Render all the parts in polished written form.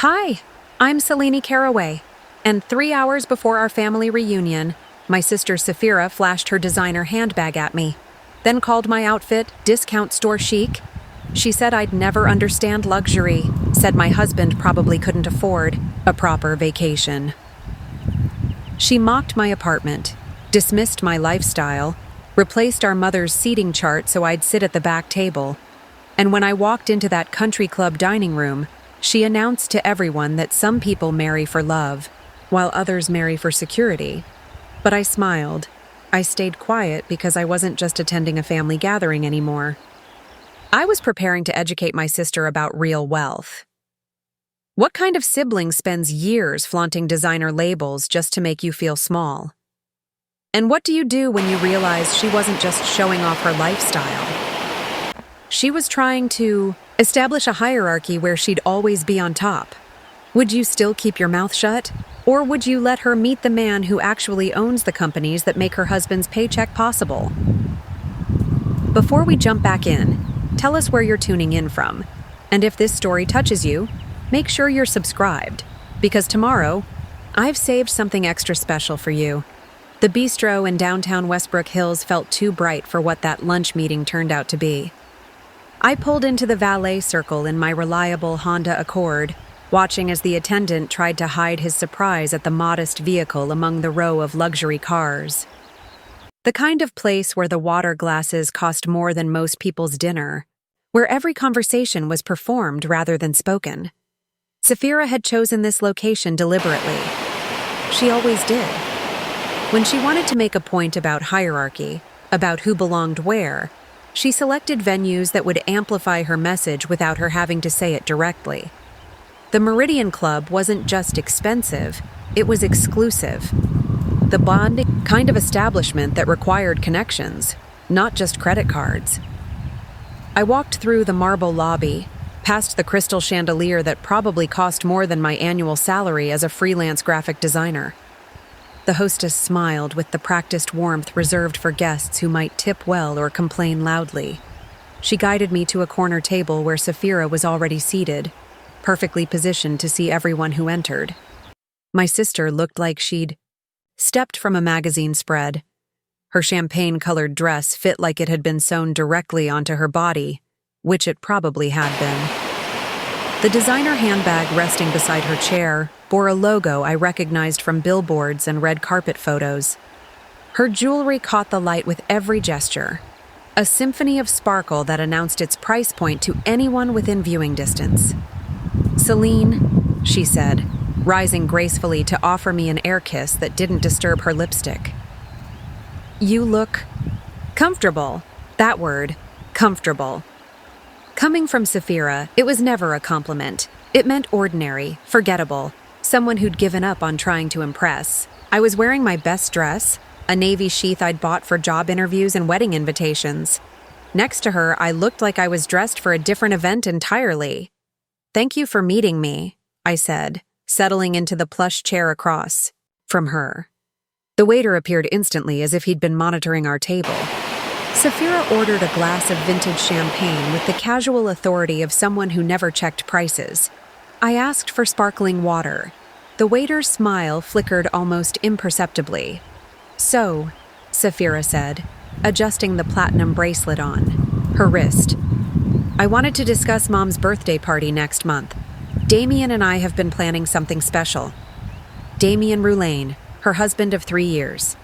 Hi, I'm Selene Caraway, and 3 hours before our family reunion, my sister Saphira flashed her designer handbag at me, then called my outfit discount store chic. She said I'd never understand luxury, said my husband probably couldn't afford a proper vacation. She mocked my apartment, dismissed my lifestyle, replaced our mother's seating chart so I'd sit at the back table, and when I walked into that country club dining room, she announced to everyone that some people marry for love, while others marry for security. But I smiled. I stayed quiet because I wasn't just attending a family gathering anymore. I was preparing to educate my sister about real wealth. What kind of sibling spends years flaunting designer labels just to make you feel small? And what do you do when you realize she wasn't just showing off her lifestyle? She was trying to establish a hierarchy where she'd always be on top. Would you still keep your mouth shut? Or would you let her meet the man who actually owns the companies that make her husband's paycheck possible? Before we jump back in, tell us where you're tuning in from. And if this story touches you, make sure you're subscribed, because tomorrow, I've saved something extra special for you. The bistro in downtown Westbrook Hills felt too bright for what that lunch meeting turned out to be. I pulled into the valet circle in my reliable Honda Accord, watching as the attendant tried to hide his surprise at the modest vehicle among the row of luxury cars. The kind of place where the water glasses cost more than most people's dinner, where every conversation was performed rather than spoken. Saphira had chosen this location deliberately. She always did. When she wanted to make a point about hierarchy, about who belonged where, she selected venues that would amplify her message without her having to say it directly. The Meridian Club wasn't just expensive, it was exclusive. The bonding kind of establishment that required connections, not just credit cards. I walked through the marble lobby, past the crystal chandelier that probably cost more than my annual salary as a freelance graphic designer. The hostess smiled with the practiced warmth reserved for guests who might tip well or complain loudly. She guided me to a corner table where Saphira was already seated, perfectly positioned to see everyone who entered. My sister looked like she'd stepped from a magazine spread. Her champagne-colored dress fit like it had been sewn directly onto her body, which it probably had been. The designer handbag resting beside her chair bore a logo I recognized from billboards and red carpet photos. Her jewelry caught the light with every gesture, a symphony of sparkle that announced its price point to anyone within viewing distance. "Selene," she said, rising gracefully to offer me an air kiss that didn't disturb her lipstick. "You look comfortable." That word, comfortable. Coming from Saphira, it was never a compliment. It meant ordinary, forgettable, someone who'd given up on trying to impress. I was wearing my best dress, a navy sheath I'd bought for job interviews and wedding invitations. Next to her, I looked like I was dressed for a different event entirely. "Thank you for meeting me," I said, settling into the plush chair across from her. The waiter appeared instantly as if he'd been monitoring our table. Saphira ordered a glass of vintage champagne with the casual authority of someone who never checked prices. I asked for sparkling water. The waiter's smile flickered almost imperceptibly. "So," Saphira said, adjusting the platinum bracelet on her wrist, "I wanted to discuss Mom's birthday party next month. Damien and I have been planning something special." Damien Roulaine, her husband of 3 years.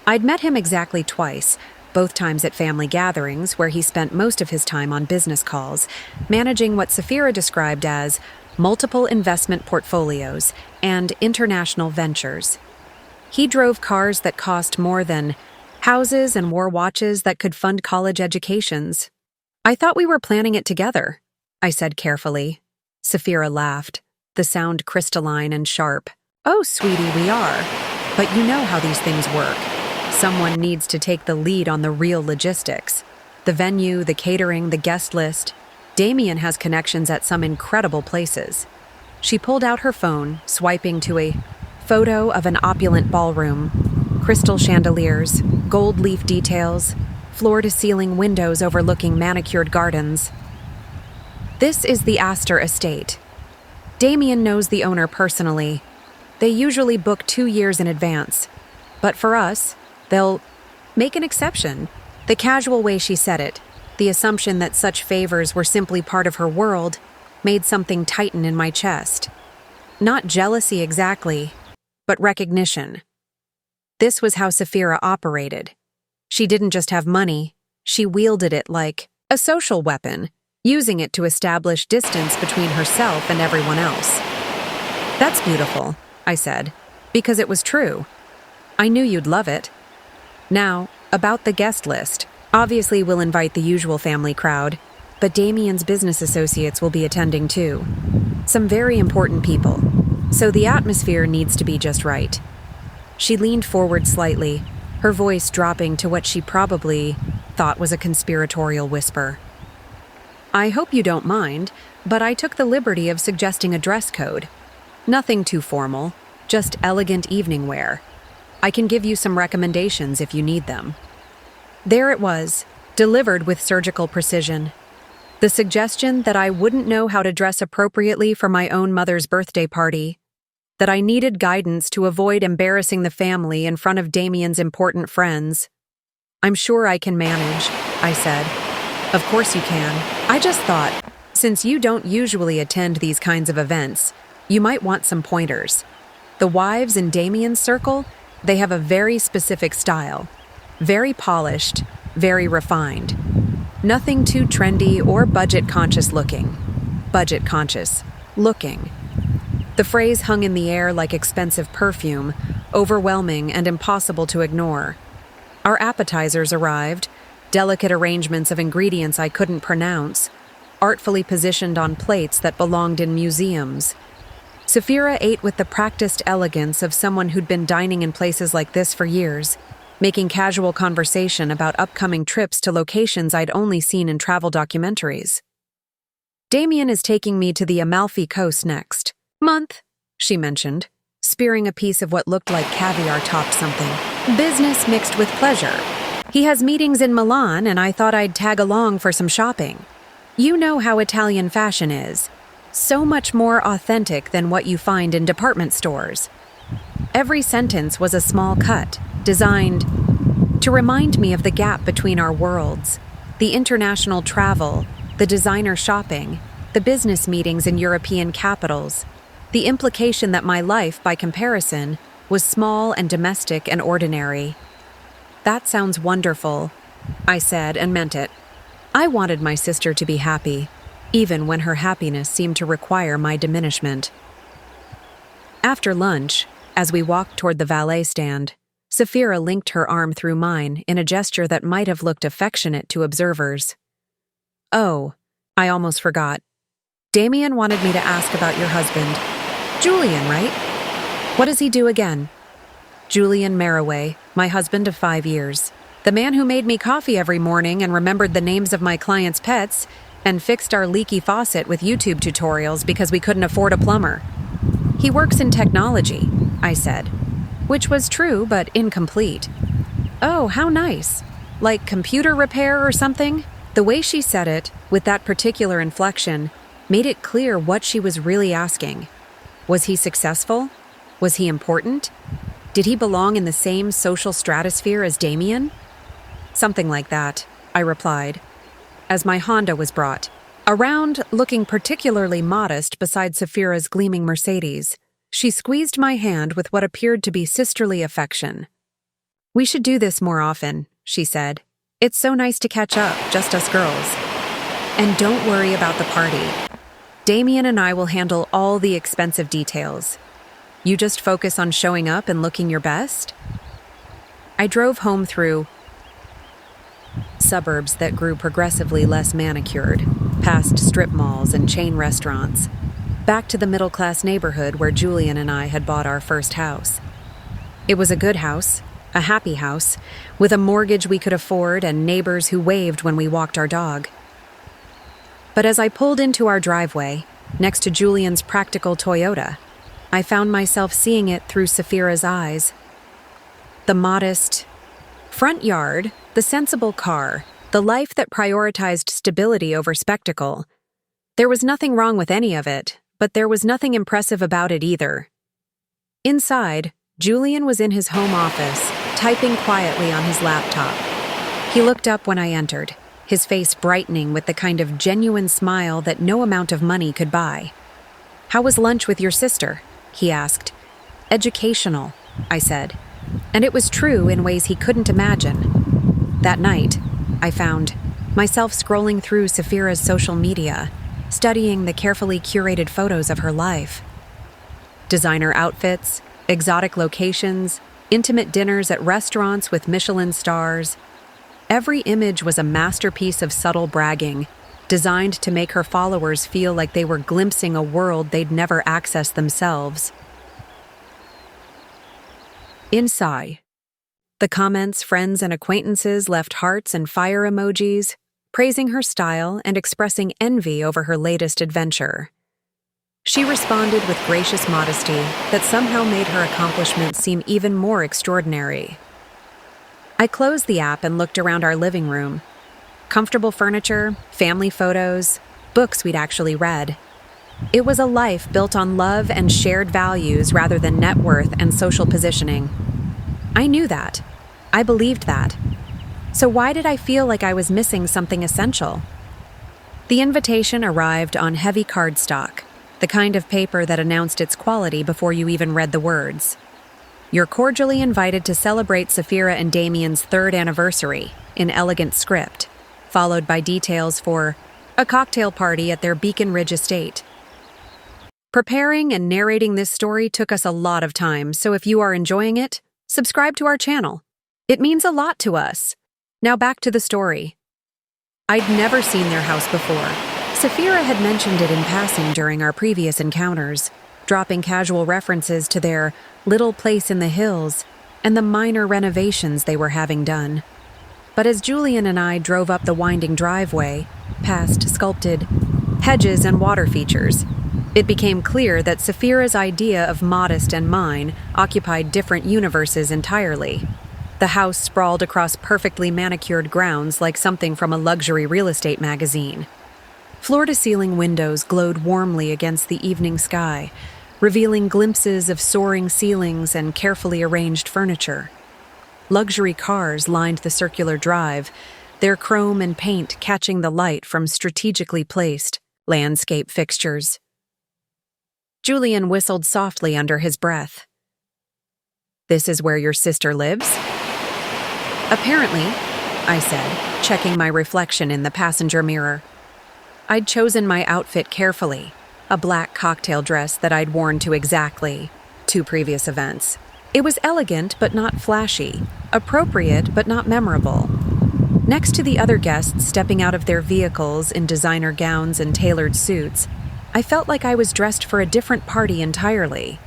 I'd met him exactly twice, both times at family gatherings where he spent most of his time on business calls, managing what Saphira described as multiple investment portfolios and international ventures. He drove cars that cost more than houses and wore watches that could fund college educations. "I thought we were planning it together," I said carefully. Saphira laughed, the sound crystalline and sharp. "Oh, sweetie, we are. But you know how these things work. Someone needs to take the lead on the real logistics. The venue, the catering, the guest list. Damien has connections at some incredible places." She pulled out her phone, swiping to a photo of an opulent ballroom. Crystal chandeliers, gold leaf details, floor-to-ceiling windows overlooking manicured gardens. "This is the Astor Estate." Damien knows the owner personally. They usually book 2 years in advance. But for us, they'll make an exception. The casual way she said it, the assumption that such favors were simply part of her world, made something tighten in my chest. Not jealousy exactly, but recognition. This was how Sapphira operated. She didn't just have money, she wielded it like a social weapon, using it to establish distance between herself and everyone else. That's beautiful, I said, because it was true. I knew you'd love it. Now, about the guest list. Obviously, we'll invite the usual family crowd, but Damien's business associates will be attending too. Some very important people, so the atmosphere needs to be just right. She leaned forward slightly, her voice dropping to what she probably thought was a conspiratorial whisper. I hope you don't mind, but I took the liberty of suggesting a dress code. Nothing too formal, just elegant evening wear. I can give you some recommendations if you need them. There it was, delivered with surgical precision. The suggestion that I wouldn't know how to dress appropriately for my own mother's birthday party, that I needed guidance to avoid embarrassing the family in front of Damien's important friends. I'm sure I can manage, I said. Of course you can. I just thought, since you don't usually attend these kinds of events, you might want some pointers. The wives in Damien's circle, they have a very specific style. Very polished, very refined. Nothing too trendy or budget-conscious looking. Budget-conscious. Looking. The phrase hung in the air like expensive perfume, overwhelming and impossible to ignore. Our appetizers arrived, delicate arrangements of ingredients I couldn't pronounce, artfully positioned on plates that belonged in museums. Sapphira ate with the practiced elegance of someone who'd been dining in places like this for years, making casual conversation about upcoming trips to locations I'd only seen in travel documentaries. Damien is taking me to the Amalfi Coast next month, she mentioned, spearing a piece of what looked like caviar-topped something. Business mixed with pleasure. He has meetings in Milan, and I thought I'd tag along for some shopping. You know how Italian fashion is. So much more authentic than what you find in department stores. Every sentence was a small cut, designed to remind me of the gap between our worlds, the international travel, the designer shopping, the business meetings in European capitals, the implication that my life, by comparison, was small and domestic and ordinary. That sounds wonderful, I said and meant it. I wanted my sister to be happy, even when her happiness seemed to require my diminishment. After lunch, as we walked toward the valet stand, Sapphira linked her arm through mine in a gesture that might have looked affectionate to observers. Oh, I almost forgot. Damien wanted me to ask about your husband. Julian, right? What does he do again? Julian Maraway, my husband of 5 years. The man who made me coffee every morning and remembered the names of my clients' pets and fixed our leaky faucet with YouTube tutorials because we couldn't afford a plumber. He works in technology, I said, which was true but incomplete. Oh, how nice. Like computer repair or something? The way she said it, with that particular inflection, made it clear what she was really asking. Was he successful? Was he important? Did he belong in the same social stratosphere as Damien? Something like that, I replied, as my Honda was brought, around looking particularly modest beside Sapphira's gleaming Mercedes. She squeezed my hand with what appeared to be sisterly affection. We should do this more often, she said. It's so nice to catch up, just us girls. And don't worry about the party. Damien and I will handle all the expensive details. You just focus on showing up and looking your best? I drove home through suburbs that grew progressively less manicured, past strip malls and chain restaurants, back to the middle-class neighborhood where Julian and I had bought our first house. It was a good house, a happy house, with a mortgage we could afford and neighbors who waved when we walked our dog. But as I pulled into our driveway, next to Julian's practical Toyota, I found myself seeing it through Sapphira's eyes. The modest front yard, the sensible car, the life that prioritized stability over spectacle. There was nothing wrong with any of it, but there was nothing impressive about it either. Inside, Julian was in his home office, typing quietly on his laptop. He looked up when I entered, his face brightening with the kind of genuine smile that no amount of money could buy. "How was lunch with your sister?" he asked. "Educational," I said. And it was true in ways he couldn't imagine. That night, I found myself scrolling through Safira's social media, studying the carefully curated photos of her life. Designer outfits, exotic locations, intimate dinners at restaurants with Michelin stars. Every image was a masterpiece of subtle bragging, designed to make her followers feel like they were glimpsing a world they'd never accessed themselves. Inside, the comments friends and acquaintances left hearts and fire emojis, praising her style and expressing envy over her latest adventure. She responded with gracious modesty that somehow made her accomplishments seem even more extraordinary. I closed the app and looked around our living room. Comfortable furniture, family photos, books we'd actually read. It was a life built on love and shared values rather than net worth and social positioning. I knew that. I believed that. So why did I feel like I was missing something essential? The invitation arrived on heavy cardstock, the kind of paper that announced its quality before you even read the words. "You're cordially invited to celebrate Safira and Damien's 3rd anniversary," in elegant script, followed by details for a cocktail party at their Beacon Ridge estate. Preparing and narrating this story took us a lot of time, so if you are enjoying it, subscribe to our channel. It means a lot to us. Now back to the story. I'd never seen their house before. Safira had mentioned it in passing during our previous encounters, dropping casual references to their little place in the hills and the minor renovations they were having done. But as Julian and I drove up the winding driveway, past sculpted hedges and water features, it became clear that Safira's idea of modest and mine occupied different universes entirely. The house sprawled across perfectly manicured grounds like something from a luxury real estate magazine. Floor-to-ceiling windows glowed warmly against the evening sky, revealing glimpses of soaring ceilings and carefully arranged furniture. Luxury cars lined the circular drive, their chrome and paint catching the light from strategically placed landscape fixtures. Julian whistled softly under his breath. "This is where your sister lives?" "Apparently," I said, checking my reflection in the passenger mirror. I'd chosen my outfit carefully, a black cocktail dress that I'd worn to exactly 2 previous events. It was elegant but not flashy, appropriate but not memorable. Next to the other guests stepping out of their vehicles in designer gowns and tailored suits, I felt like I was dressed for a different party entirely.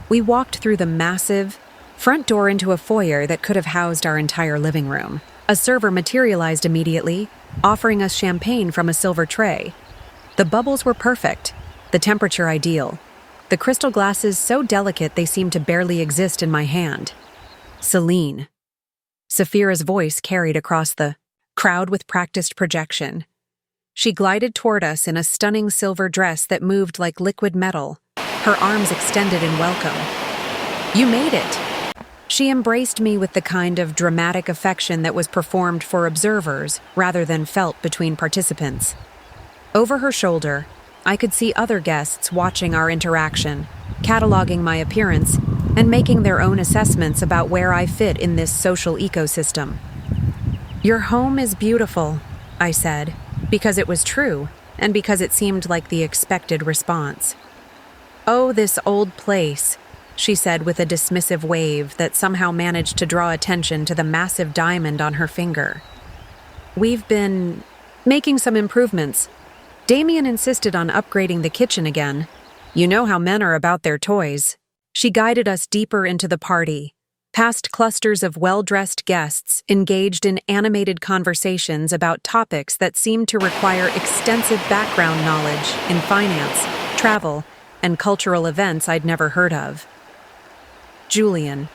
We walked through the massive front door into a foyer that could have housed our entire living room. A server materialized immediately, offering us champagne from a silver tray. The bubbles were perfect, the temperature ideal, the crystal glasses so delicate they seemed to barely exist in my hand. "Celine." Safira's voice carried across the crowd with practiced projection. She glided toward us in a stunning silver dress that moved like liquid metal, her arms extended in welcome. "You made it." She embraced me with the kind of dramatic affection that was performed for observers rather than felt between participants. Over her shoulder, I could see other guests watching our interaction, cataloging my appearance, and making their own assessments about where I fit in this social ecosystem. "Your home is beautiful," I said, because it was true, and because it seemed like the expected response. "Oh, this old place," she said with a dismissive wave that somehow managed to draw attention to the massive diamond on her finger. "We've been making some improvements. Damien insisted on upgrading the kitchen again. You know how men are about their toys." She guided us deeper into the party, past clusters of well-dressed guests engaged in animated conversations about topics that seemed to require extensive background knowledge in finance, travel, and cultural events I'd never heard of. Julian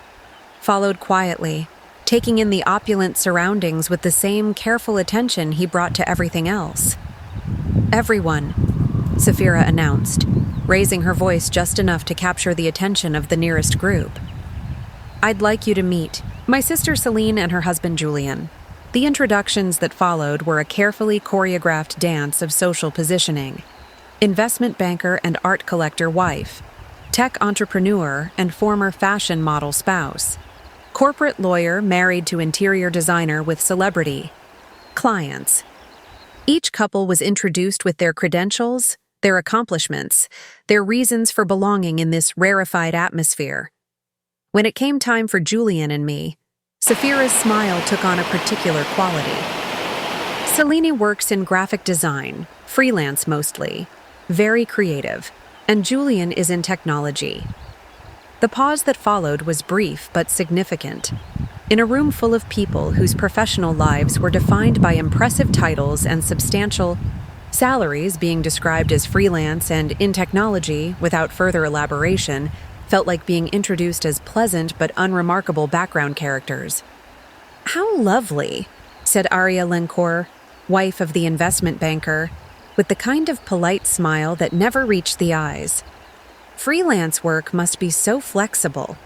followed quietly, taking in the opulent surroundings with the same careful attention he brought to everything else. "Everyone," Safira announced, raising her voice just enough to capture the attention of the nearest group. "I'd like you to meet my sister Celine and her husband Julian." The introductions that followed were a carefully choreographed dance of social positioning. Investment banker and art collector wife, tech entrepreneur and former fashion model spouse, corporate lawyer married to interior designer with celebrity, clients. Each couple was introduced with their credentials, their accomplishments, their reasons for belonging in this rarefied atmosphere. When it came time for Julian and me, Safira's smile took on a particular quality. Celine works in graphic design, freelance mostly, very creative, and Julian is in technology. The pause that followed was brief but significant. In a room full of people whose professional lives were defined by impressive titles and substantial salaries being described as freelance and in technology without further elaboration, felt like being introduced as pleasant but unremarkable background characters. "How lovely," said Aria Lencourt, wife of the investment banker, with the kind of polite smile that never reached the eyes. "Freelance work must be so flexible.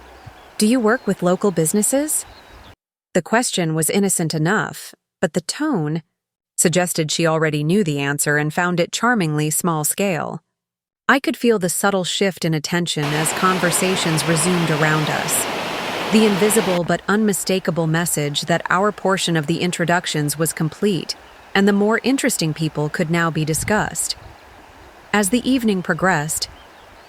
Do you work with local businesses?" The question was innocent enough, but the tone suggested she already knew the answer and found it charmingly small-scale. I could feel the subtle shift in attention as conversations resumed around us. The invisible but unmistakable message that our portion of the introductions was complete, and the more interesting people could now be discussed. As the evening progressed,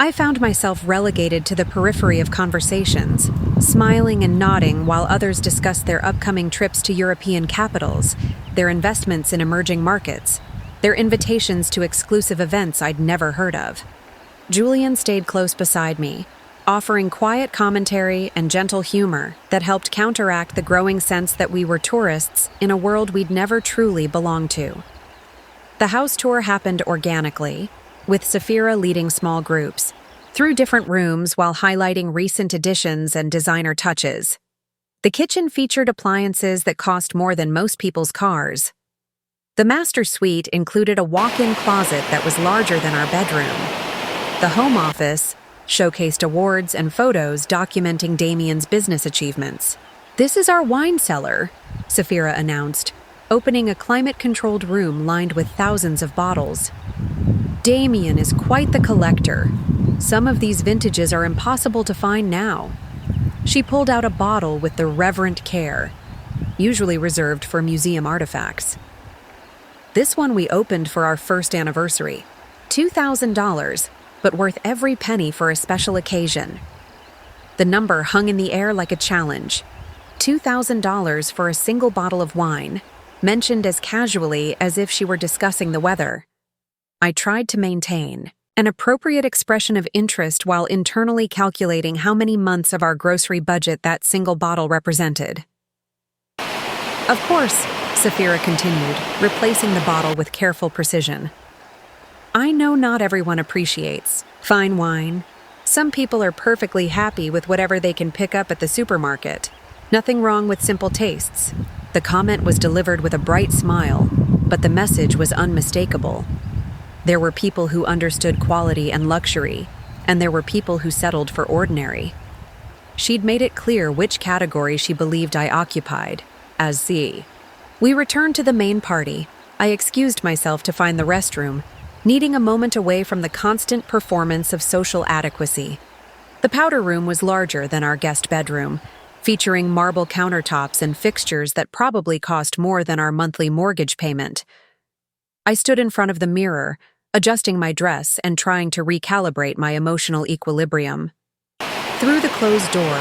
I found myself relegated to the periphery of conversations, smiling and nodding while others discussed their upcoming trips to European capitals, their investments in emerging markets, their invitations to exclusive events I'd never heard of. Julian stayed close beside me, offering quiet commentary and gentle humor that helped counteract the growing sense that we were tourists in a world we'd never truly belonged to. The house tour happened organically, with Safira leading small groups, through different rooms while highlighting recent additions and designer touches. The kitchen featured appliances that cost more than most people's cars. The master suite included a walk-in closet that was larger than our bedroom. The home office showcased awards and photos documenting Damien's business achievements. "This is our wine cellar," Safira announced, opening a climate-controlled room lined with thousands of bottles. "Damien is quite the collector. Some of these vintages are impossible to find now." She pulled out a bottle with the reverent care, usually reserved for museum artifacts. "This one we opened for our first anniversary. $2,000, but worth every penny for a special occasion." The number hung in the air like a challenge. $2,000 for a single bottle of wine, mentioned as casually as if she were discussing the weather. I tried to maintain an appropriate expression of interest while internally calculating how many months of our grocery budget that single bottle represented. "Of course," Safira continued, replacing the bottle with careful precision. "I know not everyone appreciates fine wine. Some people are perfectly happy with whatever they can pick up at the supermarket. Nothing wrong with simple tastes." The comment was delivered with a bright smile, but the message was unmistakable. There were people who understood quality and luxury, and there were people who settled for ordinary. She'd made it clear which category she believed I occupied, as Z. We returned to the main party. I excused myself to find the restroom, needing a moment away from the constant performance of social adequacy. The powder room was larger than our guest bedroom, featuring marble countertops and fixtures that probably cost more than our monthly mortgage payment. I stood in front of the mirror, adjusting my dress and trying to recalibrate my emotional equilibrium. Through the closed door,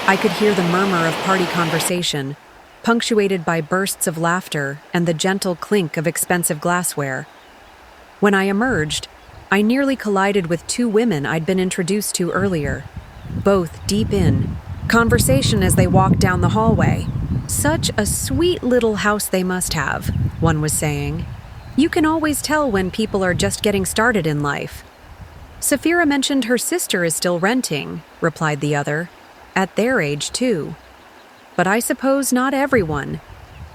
I could hear the murmur of party conversation, punctuated by bursts of laughter and the gentle clink of expensive glassware. When I emerged, I nearly collided with two women I'd been introduced to earlier, both deep in conversation as they walked down the hallway. "Such a sweet little house they must have," one was saying. "You can always tell when people are just getting started in life." "Safira mentioned her sister is still renting," replied the other. "At their age, too. But I suppose not everyone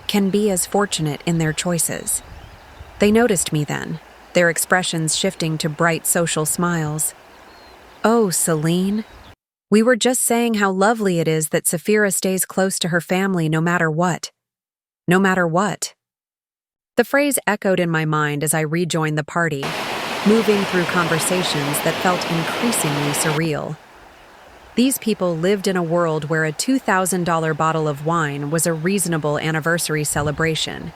can be as fortunate in their choices." They noticed me then, their expressions shifting to bright social smiles. "Oh, Celine. We were just saying how lovely it is that Saphira stays close to her family no matter what. No matter what." The phrase echoed in my mind as I rejoined the party, moving through conversations that felt increasingly surreal. These people lived in a world where a $2,000 bottle of wine was a reasonable anniversary celebration,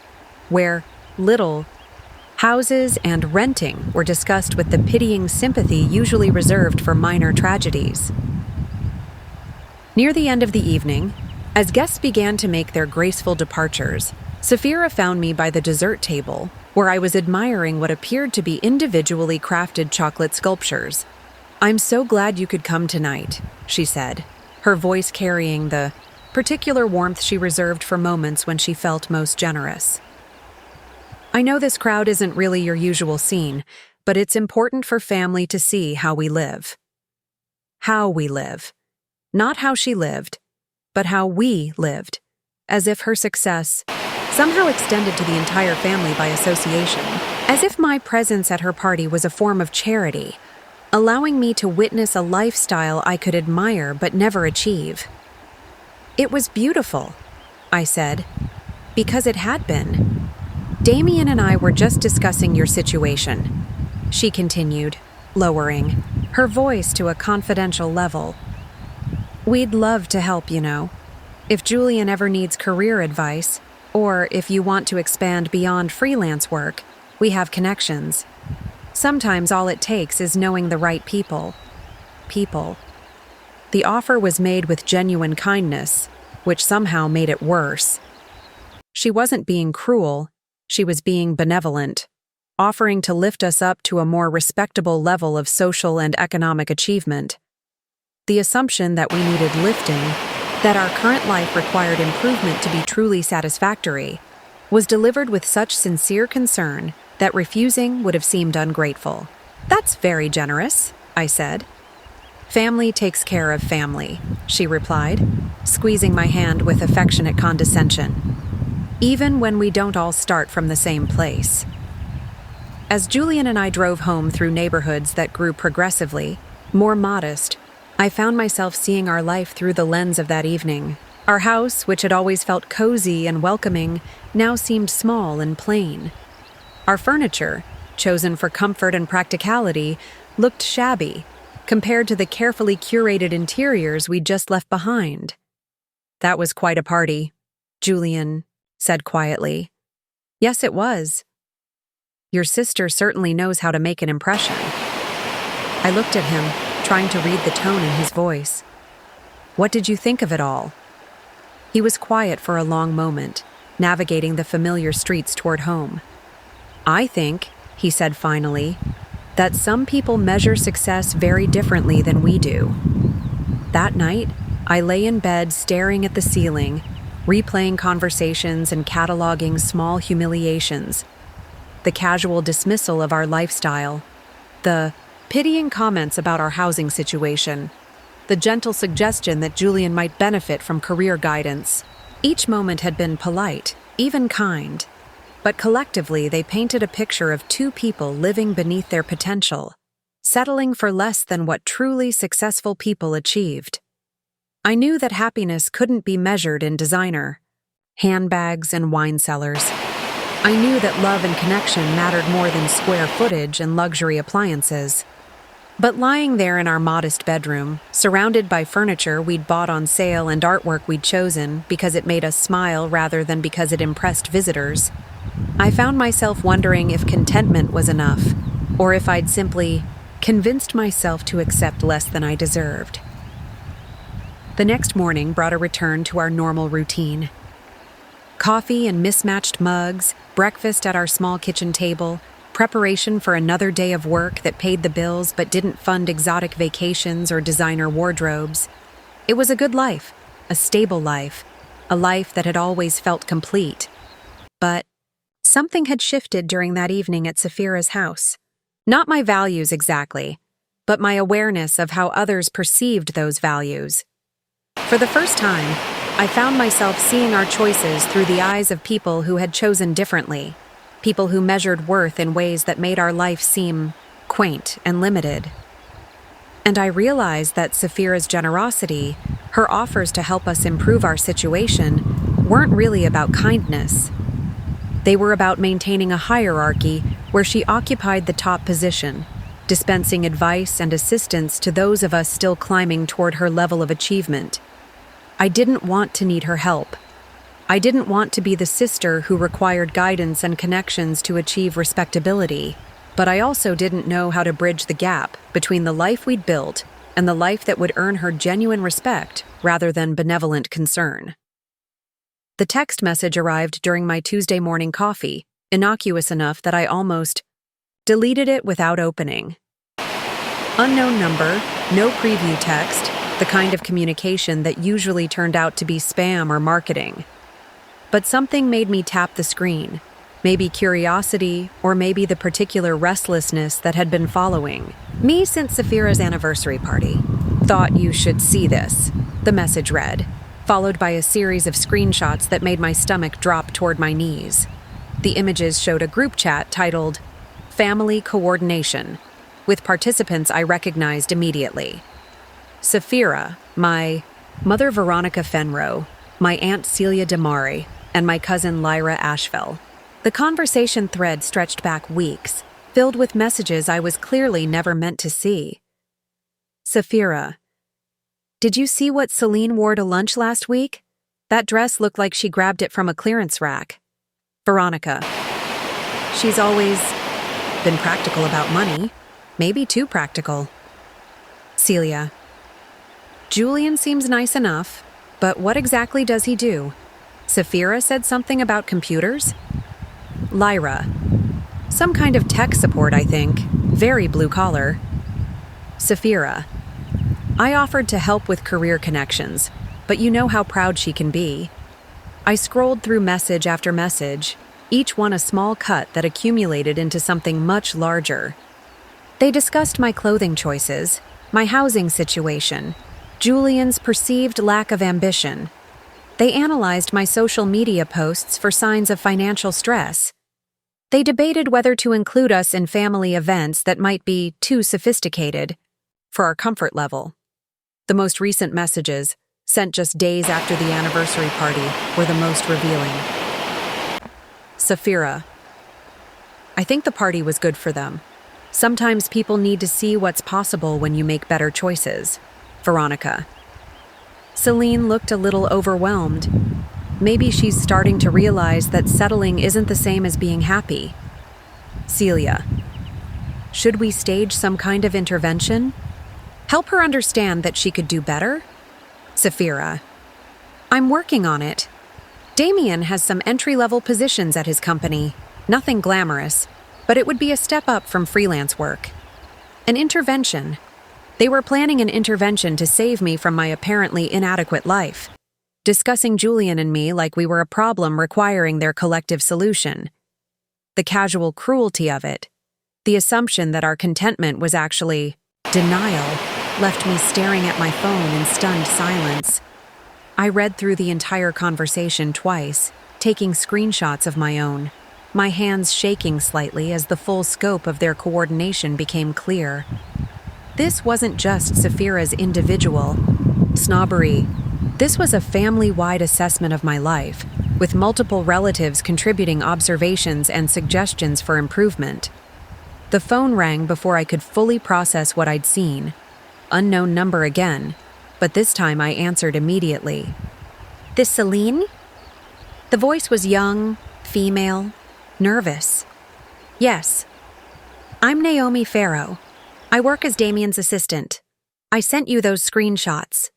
where little houses and renting were discussed with the pitying sympathy usually reserved for minor tragedies. Near the end of the evening, as guests began to make their graceful departures, Saphira found me by the dessert table, where I was admiring what appeared to be individually crafted chocolate sculptures. "I'm so glad you could come tonight," she said, her voice carrying the particular warmth she reserved for moments when she felt most generous. "I know this crowd isn't really your usual scene, but it's important for family to see how we live." How we live. Not how she lived, but how we lived, as if her success somehow extended to the entire family by association, as if my presence at her party was a form of charity, allowing me to witness a lifestyle I could admire but never achieve. "It was beautiful," I said, "because it had been. Damien and I were just discussing your situation," she continued, lowering her voice to a confidential level. "We'd love to help, you know. If Julian ever needs career advice, or if you want to expand beyond freelance work, we have connections. Sometimes all it takes is knowing the right people." People. The offer was made with genuine kindness, which somehow made it worse. She wasn't being cruel, she was being benevolent, offering to lift us up to a more respectable level of social and economic achievement. The assumption that we needed lifting, that our current life required improvement to be truly satisfactory, was delivered with such sincere concern that refusing would have seemed ungrateful. "That's very generous," I said. "Family takes care of family," she replied, squeezing my hand with affectionate condescension. "Even when we don't all start from the same place." As Julian and I drove home through neighborhoods that grew progressively more modest, I found myself seeing our life through the lens of that evening. Our house, which had always felt cozy and welcoming, now seemed small and plain. Our furniture, chosen for comfort and practicality, looked shabby compared to the carefully curated interiors we'd just left behind. "That was quite a party," Julian said quietly. "Yes, it was. Your sister certainly knows how to make an impression." I looked at him, trying to read the tone in his voice. "What did you think of it all?" He was quiet for a long moment, navigating the familiar streets toward home. "I think," he said finally, "that some people measure success very differently than we do." That night, I lay in bed staring at the ceiling, replaying conversations and cataloging small humiliations. The casual dismissal of our lifestyle, the pitying comments about our housing situation, the gentle suggestion that Julian might benefit from career guidance. Each moment had been polite, even kind, but collectively they painted a picture of two people living beneath their potential, settling for less than what truly successful people achieved. I knew that happiness couldn't be measured in designer, handbags, and wine cellars. I knew that love and connection mattered more than square footage and luxury appliances. But lying there in our modest bedroom, surrounded by furniture we'd bought on sale and artwork we'd chosen because it made us smile rather than because it impressed visitors, I found myself wondering if contentment was enough, or if I'd simply convinced myself to accept less than I deserved. The next morning brought a return to our normal routine. Coffee in mismatched mugs, breakfast at our small kitchen table, preparation for another day of work that paid the bills but didn't fund exotic vacations or designer wardrobes. It was a good life, a stable life, a life that had always felt complete. But something had shifted during that evening at Saphira's house. Not my values exactly, but my awareness of how others perceived those values. For the first time, I found myself seeing our choices through the eyes of people who had chosen differently. people who measured worth in ways that made our life seem quaint and limited. And I realized that Safira's generosity, her offers to help us improve our situation, weren't really about kindness. They were about maintaining a hierarchy where she occupied the top position, dispensing advice and assistance to those of us still climbing toward her level of achievement. I didn't want to need her help. I didn't want to be the sister who required guidance and connections to achieve respectability, but I also didn't know how to bridge the gap between the life we'd built and the life that would earn her genuine respect rather than benevolent concern. The text message arrived during my Tuesday morning coffee, innocuous enough that I almost deleted it without opening. Unknown number, no preview text, the kind of communication that usually turned out to be spam or marketing. But something made me tap the screen, maybe curiosity or maybe the particular restlessness that had been following me since Safira's anniversary party. "Thought you should see this," the message read, followed by a series of screenshots that made my stomach drop toward my knees. The images showed a group chat titled Family Coordination, with participants I recognized immediately. Safira, my mother Veronica Fenroe, my aunt Celia Damari, and my cousin Lyra Ashfell. The conversation thread stretched back weeks, filled with messages I was clearly never meant to see. Safira, did you see what Celine wore to lunch last week? That dress looked like she grabbed it from a clearance rack. Veronica, she's always been practical about money, maybe too practical. Celia, Julian seems nice enough, but what exactly does he do? Safira said something about computers? Lyra, some kind of tech support, I think. Very blue collar. Safira, I offered to help with career connections, but you know how proud she can be. I scrolled through message after message, each one a small cut that accumulated into something much larger. They discussed my clothing choices, my housing situation, Julian's perceived lack of ambition. They analyzed my social media posts for signs of financial stress. They debated whether to include us in family events that might be too sophisticated for our comfort level. The most recent messages, sent just days after the anniversary party, were the most revealing. Safira, I think the party was good for them. Sometimes people need to see what's possible when you make better choices. Veronica, Celine looked a little overwhelmed. Maybe she's starting to realize that settling isn't the same as being happy. Celia, should we stage some kind of intervention? Help her understand that she could do better? Safira, I'm working on it. Damien has some entry-level positions at his company. Nothing glamorous, but it would be a step up from freelance work. An intervention. They were planning an intervention to save me from my apparently inadequate life, discussing Julian and me like we were a problem requiring their collective solution. The casual cruelty of it, the assumption that our contentment was actually denial, left me staring at my phone in stunned silence. I read through the entire conversation twice, taking screenshots of my own, my hands shaking slightly as the full scope of their coordination became clear. This wasn't just Safira's individual snobbery. This was a family-wide assessment of my life, with multiple relatives contributing observations and suggestions for improvement. The phone rang before I could fully process what I'd seen. Unknown number again, but this time I answered immediately. This Celine? The voice was young, female, nervous. Yes. I'm Naomi Farrow. I work as Damien's assistant. I sent you those screenshots.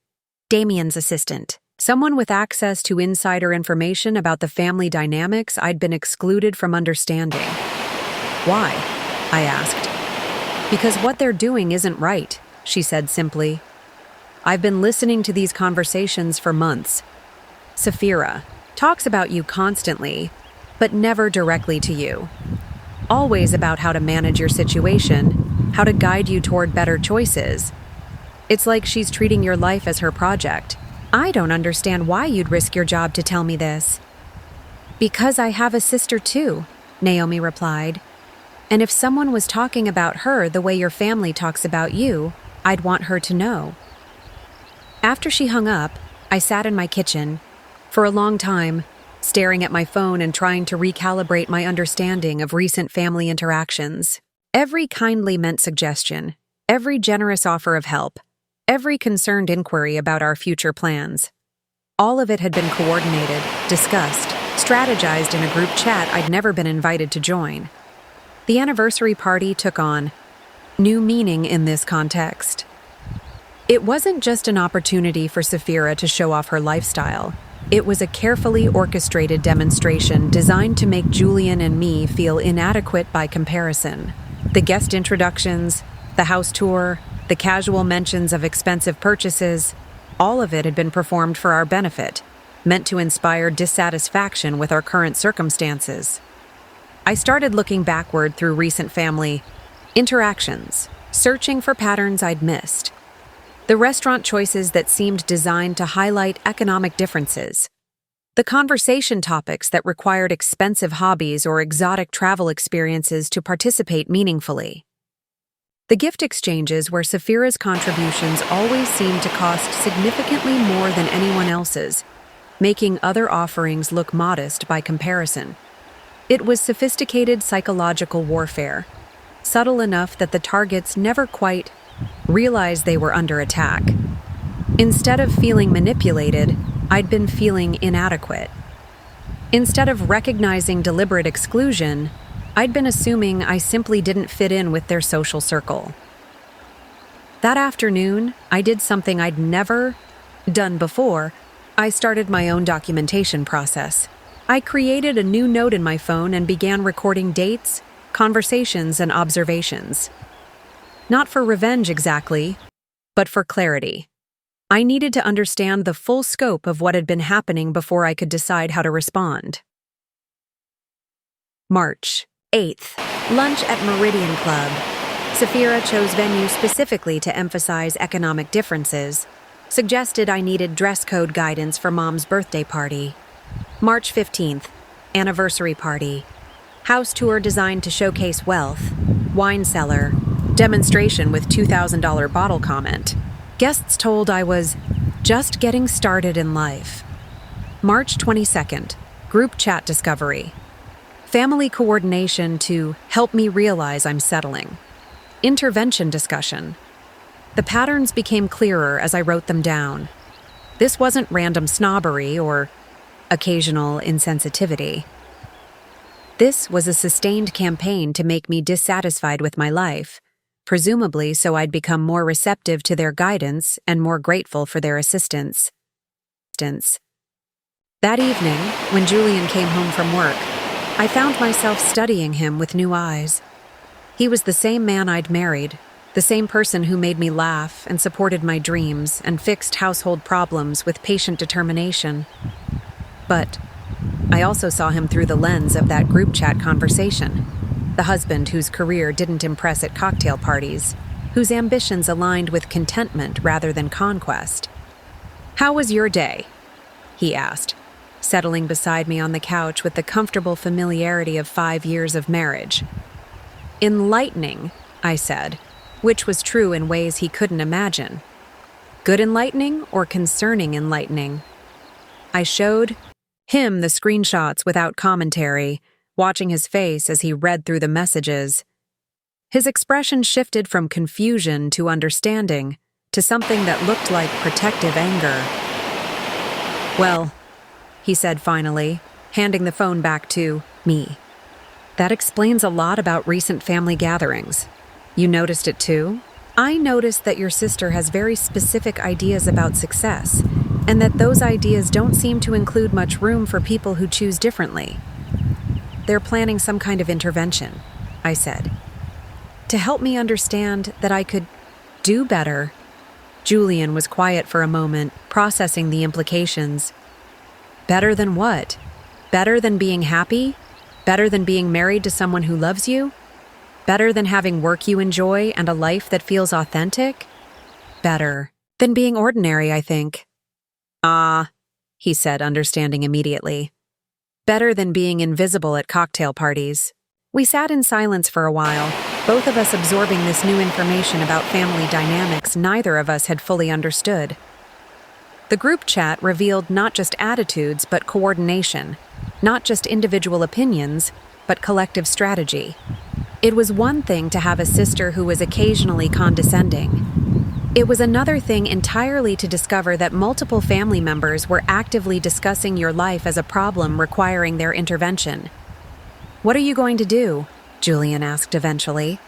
Damien's assistant. Someone with access to insider information about the family dynamics I'd been excluded from understanding. Why? I asked. Because what they're doing isn't right, she said simply. I've been listening to these conversations for months. Safira talks about you constantly, but never directly to you. Always about how to manage your situation, how to guide you toward better choices. It's like she's treating your life as her project. I don't understand why you'd risk your job to tell me this. Because I have a sister too. Naomi replied. And if someone was talking about her the way your family talks about you, I'd want her to know. After she hung up, I sat in my kitchen for a long time, staring at my phone and trying to recalibrate my understanding of recent family interactions. Every kindly meant suggestion, every generous offer of help, every concerned inquiry about our future plans. All of it had been coordinated, discussed, strategized in a group chat I'd never been invited to join. The anniversary party took on new meaning in this context. It wasn't just an opportunity for Safira to show off her lifestyle. It was a carefully orchestrated demonstration designed to make Julian and me feel inadequate by comparison. The guest introductions, the house tour, the casual mentions of expensive purchases, all of it had been performed for our benefit, meant to inspire dissatisfaction with our current circumstances. I started looking backward through recent family interactions, searching for patterns I'd missed. The restaurant choices that seemed designed to highlight economic differences. The conversation topics that required expensive hobbies or exotic travel experiences to participate meaningfully. The gift exchanges where Safira's contributions always seemed to cost significantly more than anyone else's, making other offerings look modest by comparison. It was sophisticated psychological warfare, subtle enough that the targets never quite realized they were under attack. Instead of feeling manipulated, I'd been feeling inadequate. Instead of recognizing deliberate exclusion, I'd been assuming I simply didn't fit in with their social circle. That afternoon, I did something I'd never done before. I started my own documentation process. I created a new note in my phone and began recording dates, conversations, and observations. Not for revenge exactly, but for clarity. I needed to understand the full scope of what had been happening before I could decide how to respond. March 8th. Lunch at Meridian Club. Safira chose venue specifically to emphasize economic differences, suggested I needed dress code guidance for Mom's birthday party. March 15th. Anniversary party. House tour designed to showcase wealth. Wine cellar. Demonstration with $2,000 bottle comment. Guests told I was just getting started in life. March 22nd. Group chat discovery. Family coordination to help me realize I'm settling. Intervention discussion. The patterns became clearer as I wrote them down. This wasn't random snobbery or occasional insensitivity. This was a sustained campaign to make me dissatisfied with my life, presumably so I'd become more receptive to their guidance and more grateful for their assistance. That evening, when Julian came home from work, I found myself studying him with new eyes. He was the same man I'd married, the same person who made me laugh and supported my dreams and fixed household problems with patient determination. But I also saw him through the lens of that group chat conversation. The husband whose career didn't impress at cocktail parties, whose ambitions aligned with contentment rather than conquest. "How was your day?" he asked, settling beside me on the couch with the comfortable familiarity of 5 years of marriage. "Enlightening," I said, which was true in ways he couldn't imagine. Good enlightening or concerning enlightening? I showed him the screenshots without commentary, watching his face as he read through the messages. His expression shifted from confusion to understanding, to something that looked like protective anger. "Well," he said finally, handing the phone back to me. "That explains a lot about recent family gatherings. You noticed it too?" "I noticed that your sister has very specific ideas about success, and that those ideas don't seem to include much room for people who choose differently. They're planning some kind of intervention," I said, "to help me understand that I could do better." Julian was quiet for a moment, processing the implications. "Better than what? Better than being happy? Better than being married to someone who loves you? Better than having work you enjoy and a life that feels authentic? Better than being ordinary, I think." "Ah," he said, understanding immediately. Better than being invisible at cocktail parties. We sat in silence for a while, both of us absorbing this new information about family dynamics neither of us had fully understood. The group chat revealed not just attitudes but coordination, not just individual opinions, but collective strategy. It was one thing to have a sister who was occasionally condescending. It was another thing entirely to discover that multiple family members were actively discussing your life as a problem requiring their intervention. "What are you going to do?" Julian asked eventually.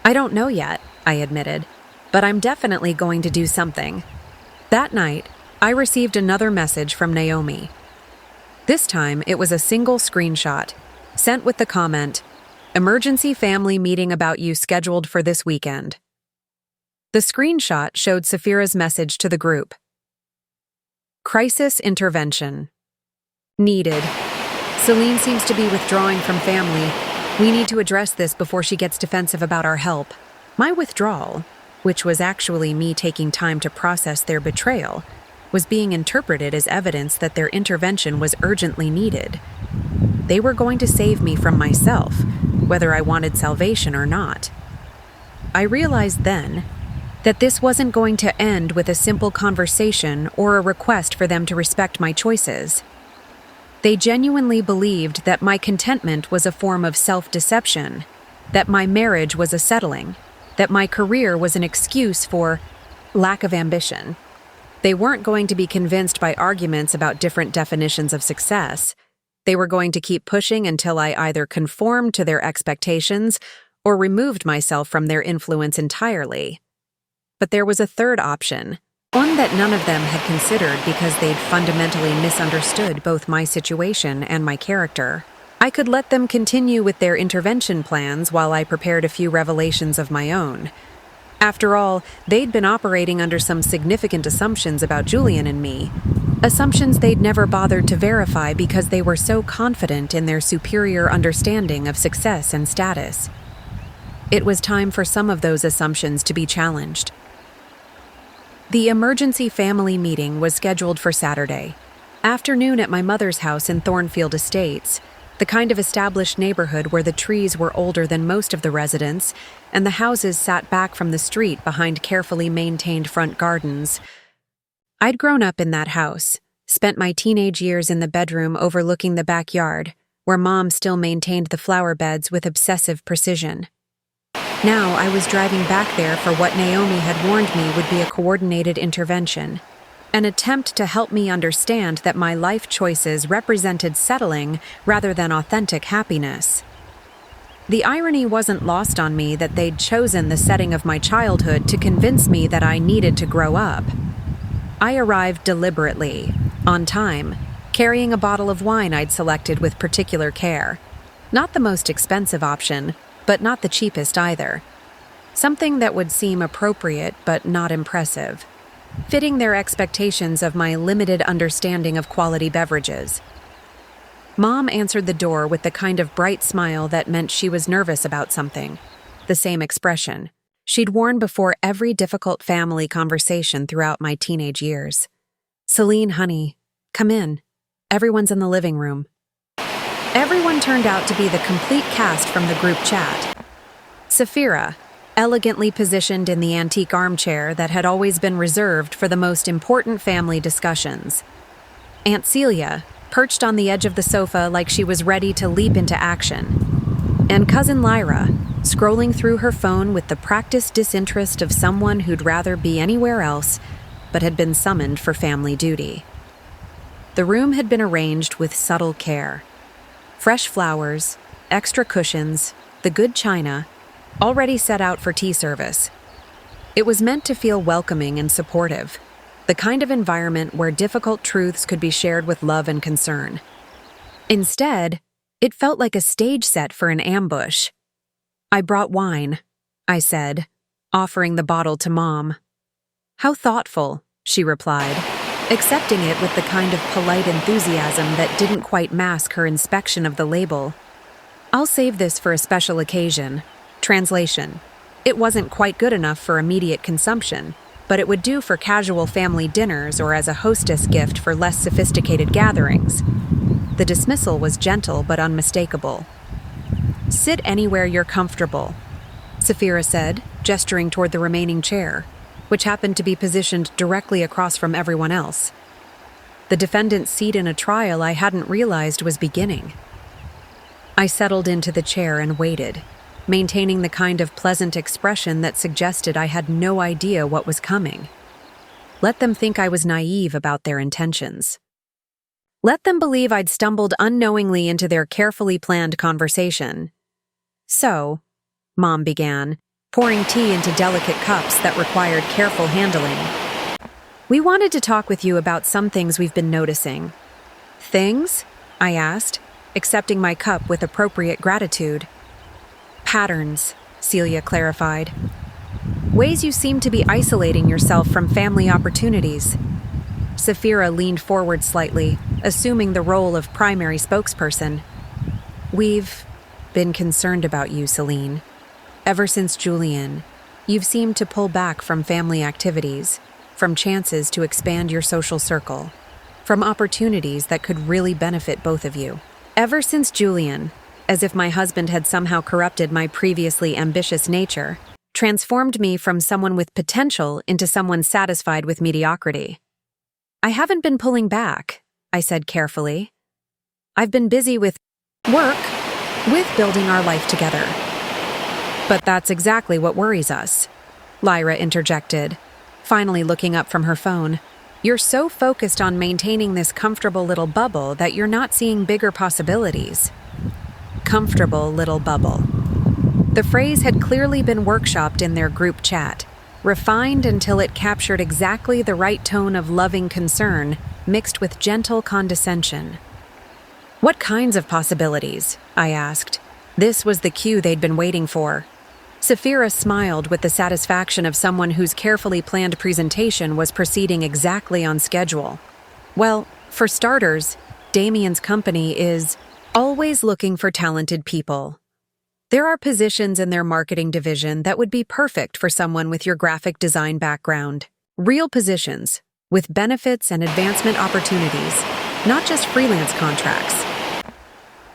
"I don't know yet," I admitted, "but I'm definitely going to do something." That night, I received another message from Naomi. This time, it was a single screenshot, sent with the comment, "Emergency family meeting about you scheduled for this weekend." The screenshot showed Safira's message to the group. Crisis intervention. Needed. Celine seems to be withdrawing from family. We need to address this before she gets defensive about our help. My withdrawal, which was actually me taking time to process their betrayal, was being interpreted as evidence that their intervention was urgently needed. They were going to save me from myself, whether I wanted salvation or not. I realized then that this wasn't going to end with a simple conversation or a request for them to respect my choices. They genuinely believed that my contentment was a form of self-deception, that my marriage was a settling, that my career was an excuse for lack of ambition. They weren't going to be convinced by arguments about different definitions of success. They were going to keep pushing until I either conformed to their expectations or removed myself from their influence entirely. But there was a third option, one that none of them had considered because they'd fundamentally misunderstood both my situation and my character. I could let them continue with their intervention plans while I prepared a few revelations of my own. After all, they'd been operating under some significant assumptions about Julian and me, assumptions they'd never bothered to verify because they were so confident in their superior understanding of success and status. It was time for some of those assumptions to be challenged. The emergency family meeting was scheduled for Saturday afternoon at my mother's house in Thornfield Estates, the kind of established neighborhood where the trees were older than most of the residents and the houses sat back from the street behind carefully maintained front gardens. I'd grown up in that house, spent my teenage years in the bedroom overlooking the backyard, where Mom still maintained the flower beds with obsessive precision. Now I was driving back there for what Naomi had warned me would be a coordinated intervention, an attempt to help me understand that my life choices represented settling rather than authentic happiness. The irony wasn't lost on me that they'd chosen the setting of my childhood to convince me that I needed to grow up. I arrived deliberately, on time, carrying a bottle of wine I'd selected with particular care. Not the most expensive option, but not the cheapest either. Something that would seem appropriate but not impressive, fitting their expectations of my limited understanding of quality beverages. Mom answered the door with the kind of bright smile that meant she was nervous about something, the same expression she'd worn before every difficult family conversation throughout my teenage years. "Celine, honey, come in. Everyone's in the living room." Everyone turned out to be the complete cast from the group chat. Safira, elegantly positioned in the antique armchair that had always been reserved for the most important family discussions. Aunt Celia, perched on the edge of the sofa like she was ready to leap into action. And Cousin Lyra, scrolling through her phone with the practiced disinterest of someone who'd rather be anywhere else but had been summoned for family duty. The room had been arranged with subtle care. Fresh flowers, extra cushions, the good china, already set out for tea service. It was meant to feel welcoming and supportive, the kind of environment where difficult truths could be shared with love and concern. Instead, it felt like a stage set for an ambush. "I brought wine," I said, offering the bottle to Mom. "How thoughtful," she replied, accepting it with the kind of polite enthusiasm that didn't quite mask her inspection of the label. "I'll save this for a special occasion." Translation: it wasn't quite good enough for immediate consumption, but it would do for casual family dinners or as a hostess gift for less sophisticated gatherings. The dismissal was gentle but unmistakable. "Sit anywhere you're comfortable," Saphira said, gesturing toward the remaining chair, which happened to be positioned directly across from everyone else. The defendant's seat in a trial I hadn't realized was beginning. I settled into the chair and waited, maintaining the kind of pleasant expression that suggested I had no idea what was coming. Let them think I was naive about their intentions. Let them believe I'd stumbled unknowingly into their carefully planned conversation. "So," Mom began, pouring tea into delicate cups that required careful handling, "we wanted to talk with you about some things we've been noticing." "Things?" I asked, accepting my cup with appropriate gratitude. "Patterns," Celia clarified. "Ways you seem to be isolating yourself from family opportunities." Saphira leaned forward slightly, assuming the role of primary spokesperson. "We've been concerned about you, Celine. Ever since Julian, you've seemed to pull back from family activities, from chances to expand your social circle, from opportunities that could really benefit both of you. Ever since Julian, as if my husband had somehow corrupted my previously ambitious nature, transformed me from someone with potential into someone satisfied with mediocrity. I haven't been pulling back," I said carefully. "I've been busy with work, with building our life together." "But that's exactly what worries us," Lyra interjected, finally looking up from her phone. "You're so focused on maintaining this comfortable little bubble that you're not seeing bigger possibilities." Comfortable little bubble. The phrase had clearly been workshopped in their group chat, refined until it captured exactly the right tone of loving concern mixed with gentle condescension. "What kinds of possibilities?" I asked. This was the cue they'd been waiting for. Saphira smiled with the satisfaction of someone whose carefully planned presentation was proceeding exactly on schedule. "Well, for starters, Damien's company is always looking for talented people. There are positions in their marketing division that would be perfect for someone with your graphic design background. Real positions, with benefits and advancement opportunities, not just freelance contracts.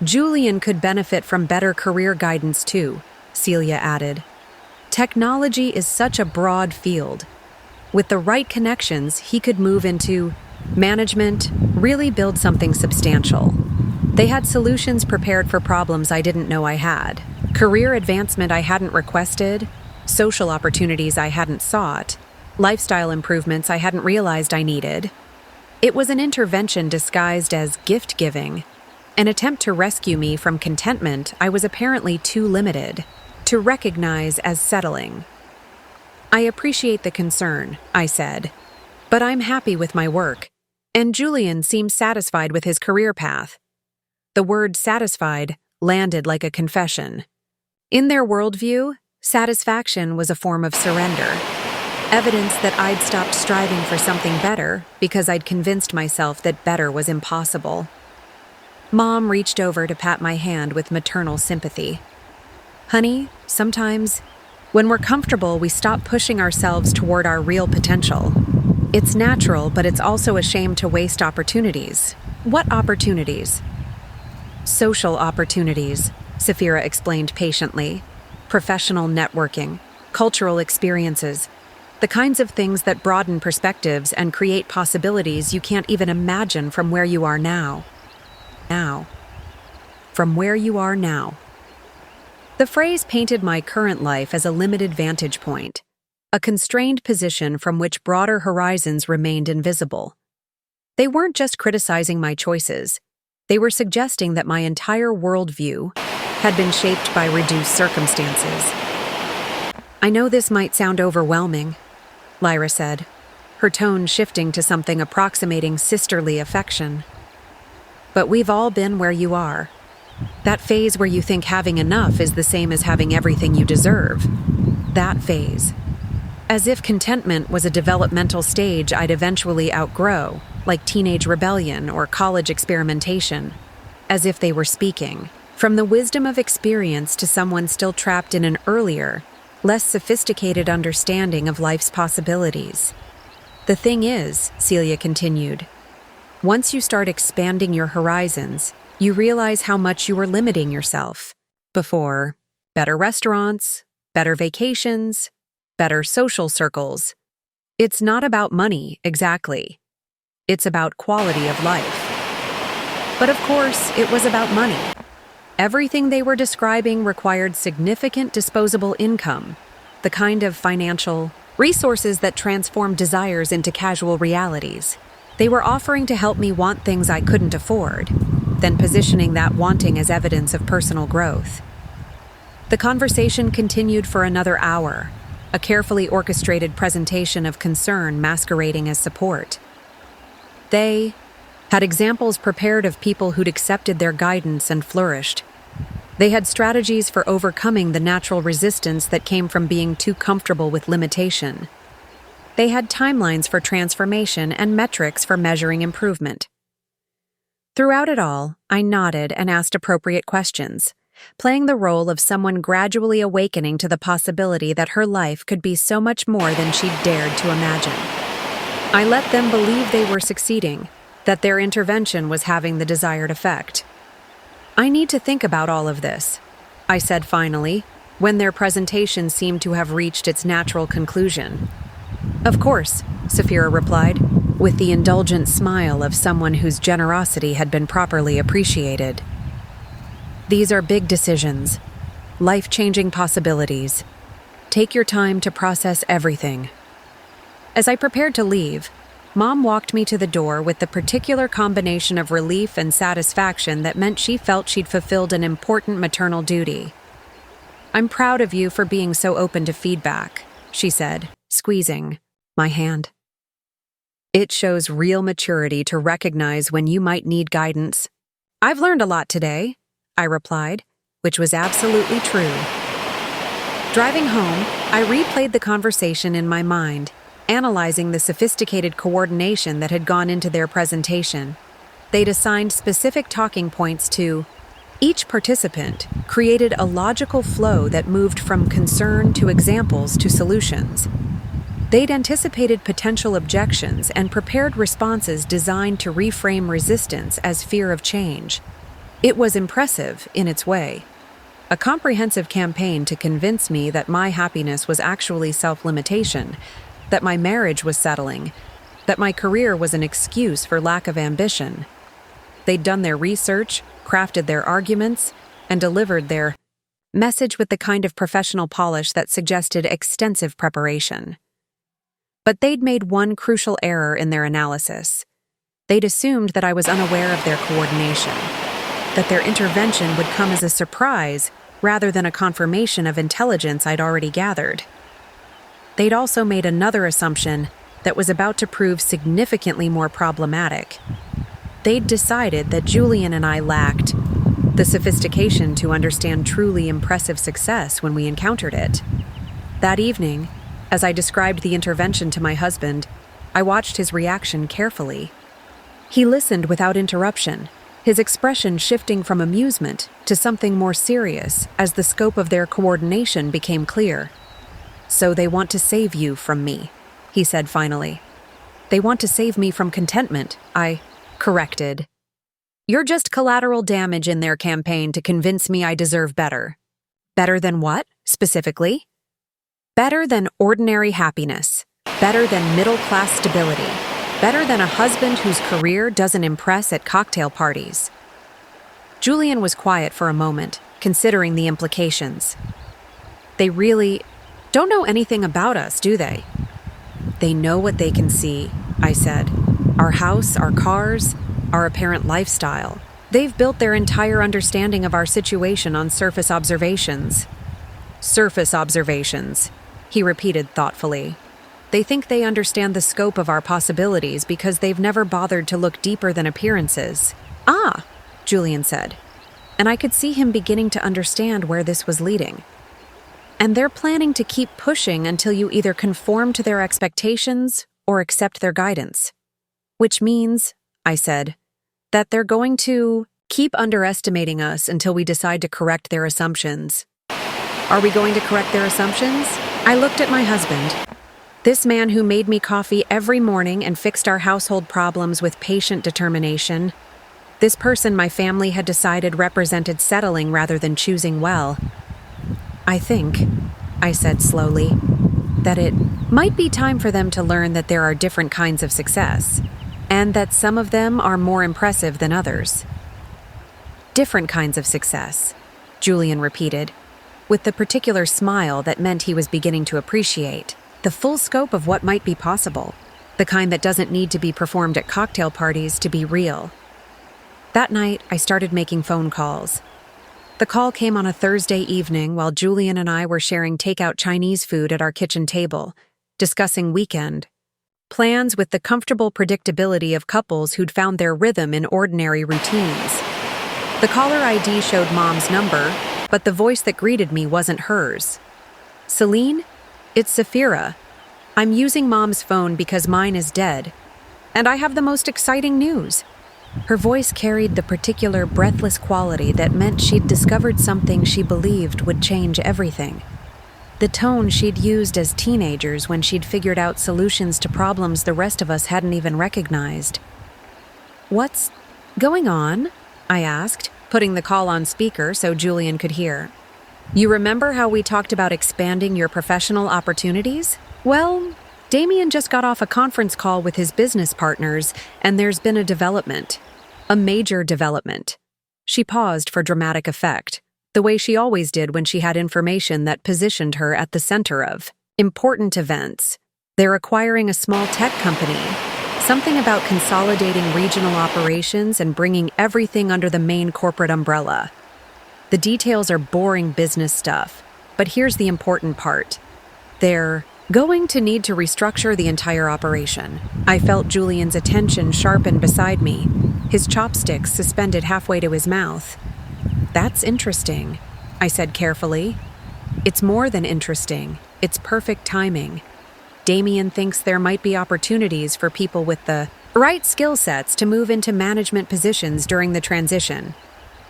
Julian could benefit from better career guidance too," Celia added. "Technology is such a broad field. With the right connections, he could move into management, really build something substantial. They had solutions prepared for problems I didn't know I had. Career advancement I hadn't requested, social opportunities I hadn't sought, lifestyle improvements I hadn't realized I needed. It was an intervention disguised as gift-giving, an attempt to rescue me from contentment I was apparently too limited to recognize as settling. I appreciate the concern," I said, "but I'm happy with my work, and Julian seems satisfied with his career path." The word satisfied landed like a confession. In their worldview, satisfaction was a form of surrender, evidence that I'd stopped striving for something better because I'd convinced myself that better was impossible. Mom reached over to pat my hand with maternal sympathy. "Honey, sometimes, when we're comfortable, we stop pushing ourselves toward our real potential. It's natural, but it's also a shame to waste opportunities." "What opportunities?" "Social opportunities," Saphira explained patiently. "Professional networking, cultural experiences, the kinds of things that broaden perspectives and create possibilities you can't even imagine from where you are now. From where you are now." The phrase painted my current life as a limited vantage point, a constrained position from which broader horizons remained invisible. They weren't just criticizing my choices. They were suggesting that my entire worldview had been shaped by reduced circumstances. "I know this might sound overwhelming," Lyra said, her tone shifting to something approximating sisterly affection. "But we've all been where you are. That phase where you think having enough is the same as having everything you deserve. That phase. As if contentment was a developmental stage I'd eventually outgrow, like teenage rebellion or college experimentation. As if they were speaking from the wisdom of experience to someone still trapped in an earlier, less sophisticated understanding of life's possibilities. The thing is," Celia continued, Once you start expanding your horizons, you realize how much you were limiting yourself. Before, better restaurants, better vacations, better social circles. It's not about money, exactly. It's about quality of life. But of course, it was about money. Everything they were describing required significant disposable income, the kind of financial resources that transform desires into casual realities. They were offering to help me want things I couldn't afford, then positioning that wanting as evidence of personal growth. The conversation continued for another hour, a carefully orchestrated presentation of concern masquerading as support. They had examples prepared of people who'd accepted their guidance and flourished. They had strategies for overcoming the natural resistance that came from being too comfortable with limitation. They had timelines for transformation and metrics for measuring improvement. Throughout it all, I nodded and asked appropriate questions, playing the role of someone gradually awakening to the possibility that her life could be so much more than she'd dared to imagine. I let them believe they were succeeding, that their intervention was having the desired effect. "I need to think about all of this," I said finally, when their presentation seemed to have reached its natural conclusion. "Of course," Sapphira replied, with the indulgent smile of someone whose generosity had been properly appreciated. "These are big decisions, life-changing possibilities. Take your time to process everything." As I prepared to leave, Mom walked me to the door with the particular combination of relief and satisfaction that meant she felt she'd fulfilled an important maternal duty. "I'm proud of you for being so open to feedback," she said, squeezing my hand. "It shows real maturity to recognize when you might need guidance." "I've learned a lot today," I replied, which was absolutely true. Driving home, I replayed the conversation in my mind, analyzing the sophisticated coordination that had gone into their presentation. They'd assigned specific talking points to each participant, created a logical flow that moved from concern to examples to solutions. They'd anticipated potential objections and prepared responses designed to reframe resistance as fear of change. It was impressive in its way. A comprehensive campaign to convince me that my happiness was actually self-limitation, that my marriage was settling, that my career was an excuse for lack of ambition. They'd done their research, crafted their arguments, and delivered their message with the kind of professional polish that suggested extensive preparation. But they'd made one crucial error in their analysis. They'd assumed that I was unaware of their coordination, that their intervention would come as a surprise rather than a confirmation of intelligence I'd already gathered. They'd also made another assumption that was about to prove significantly more problematic. They'd decided that Julian and I lacked the sophistication to understand truly impressive success when we encountered it. That evening, as I described the intervention to my husband, I watched his reaction carefully. He listened without interruption, his expression shifting from amusement to something more serious as the scope of their coordination became clear. "So they want to save you from me," he said finally. "They want to save me from contentment," I corrected. "You're just collateral damage in their campaign to convince me I deserve better." "Better than what, specifically?" "Better than ordinary happiness. Better than middle-class stability. Better than a husband whose career doesn't impress at cocktail parties." Julian was quiet for a moment, considering the implications. "They really don't know anything about us, do they?" "They know what they can see," I said. "Our house, our cars, our apparent lifestyle. They've built their entire understanding of our situation on surface observations." "Surface observations," he repeated thoughtfully. "They think they understand the scope of our possibilities because they've never bothered to look deeper than appearances." "Ah," Julian said, and I could see him beginning to understand where this was leading. "And they're planning to keep pushing until you either conform to their expectations or accept their guidance." "Which means," I said, "that they're going to keep underestimating us until we decide to correct their assumptions." "Are we going to correct their assumptions?" I looked at my husband. This man who made me coffee every morning and fixed our household problems with patient determination. This person my family had decided represented settling rather than choosing well. I think, I said slowly, that it might be time for them to learn that there are different kinds of success, and that some of them are more impressive than others. Different kinds of success, Julian repeated, with the particular smile that meant he was beginning to appreciate the full scope of what might be possible, the kind that doesn't need to be performed at cocktail parties to be real. That night, I started making phone calls. The call came on a Thursday evening while Julian and I were sharing takeout Chinese food at our kitchen table, discussing weekend plans with the comfortable predictability of couples who'd found their rhythm in ordinary routines. The caller ID showed Mom's number, but the voice that greeted me wasn't hers. Celine? It's Safira. I'm using Mom's phone because mine is dead. And I have the most exciting news. Her voice carried the particular breathless quality that meant she'd discovered something she believed would change everything. The tone she'd used as teenagers when she'd figured out solutions to problems the rest of us hadn't even recognized. What's going on? I asked, putting the call on speaker so Julian could hear. You remember how we talked about expanding your professional opportunities? Well, Damien just got off a conference call with his business partners, and there's been a development. A major development. She paused for dramatic effect, the way she always did when she had information that positioned her at the center of important events. They're acquiring a small tech company. Something about consolidating regional operations and bringing everything under the main corporate umbrella. The details are boring business stuff, but here's the important part. They're going to need to restructure the entire operation. I felt Julian's attention sharpen beside me, his chopsticks suspended halfway to his mouth. That's interesting, I said carefully. It's more than interesting. It's perfect timing. Damien thinks there might be opportunities for people with the right skill sets to move into management positions during the transition.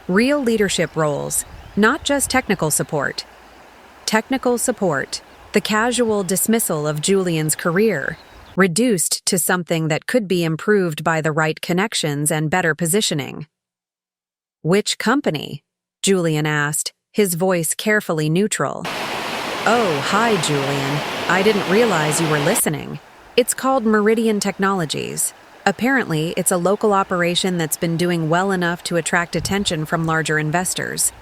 Real leadership roles, not just technical support. Technical support, the casual dismissal of Julian's career, reduced to something that could be improved by the right connections and better positioning. Which company? Julian asked, his voice carefully neutral. Oh, hi, Julian. I didn't realize you were listening. It's called Meridian Technologies. Apparently, it's a local operation that's been doing well enough to attract attention from larger investors.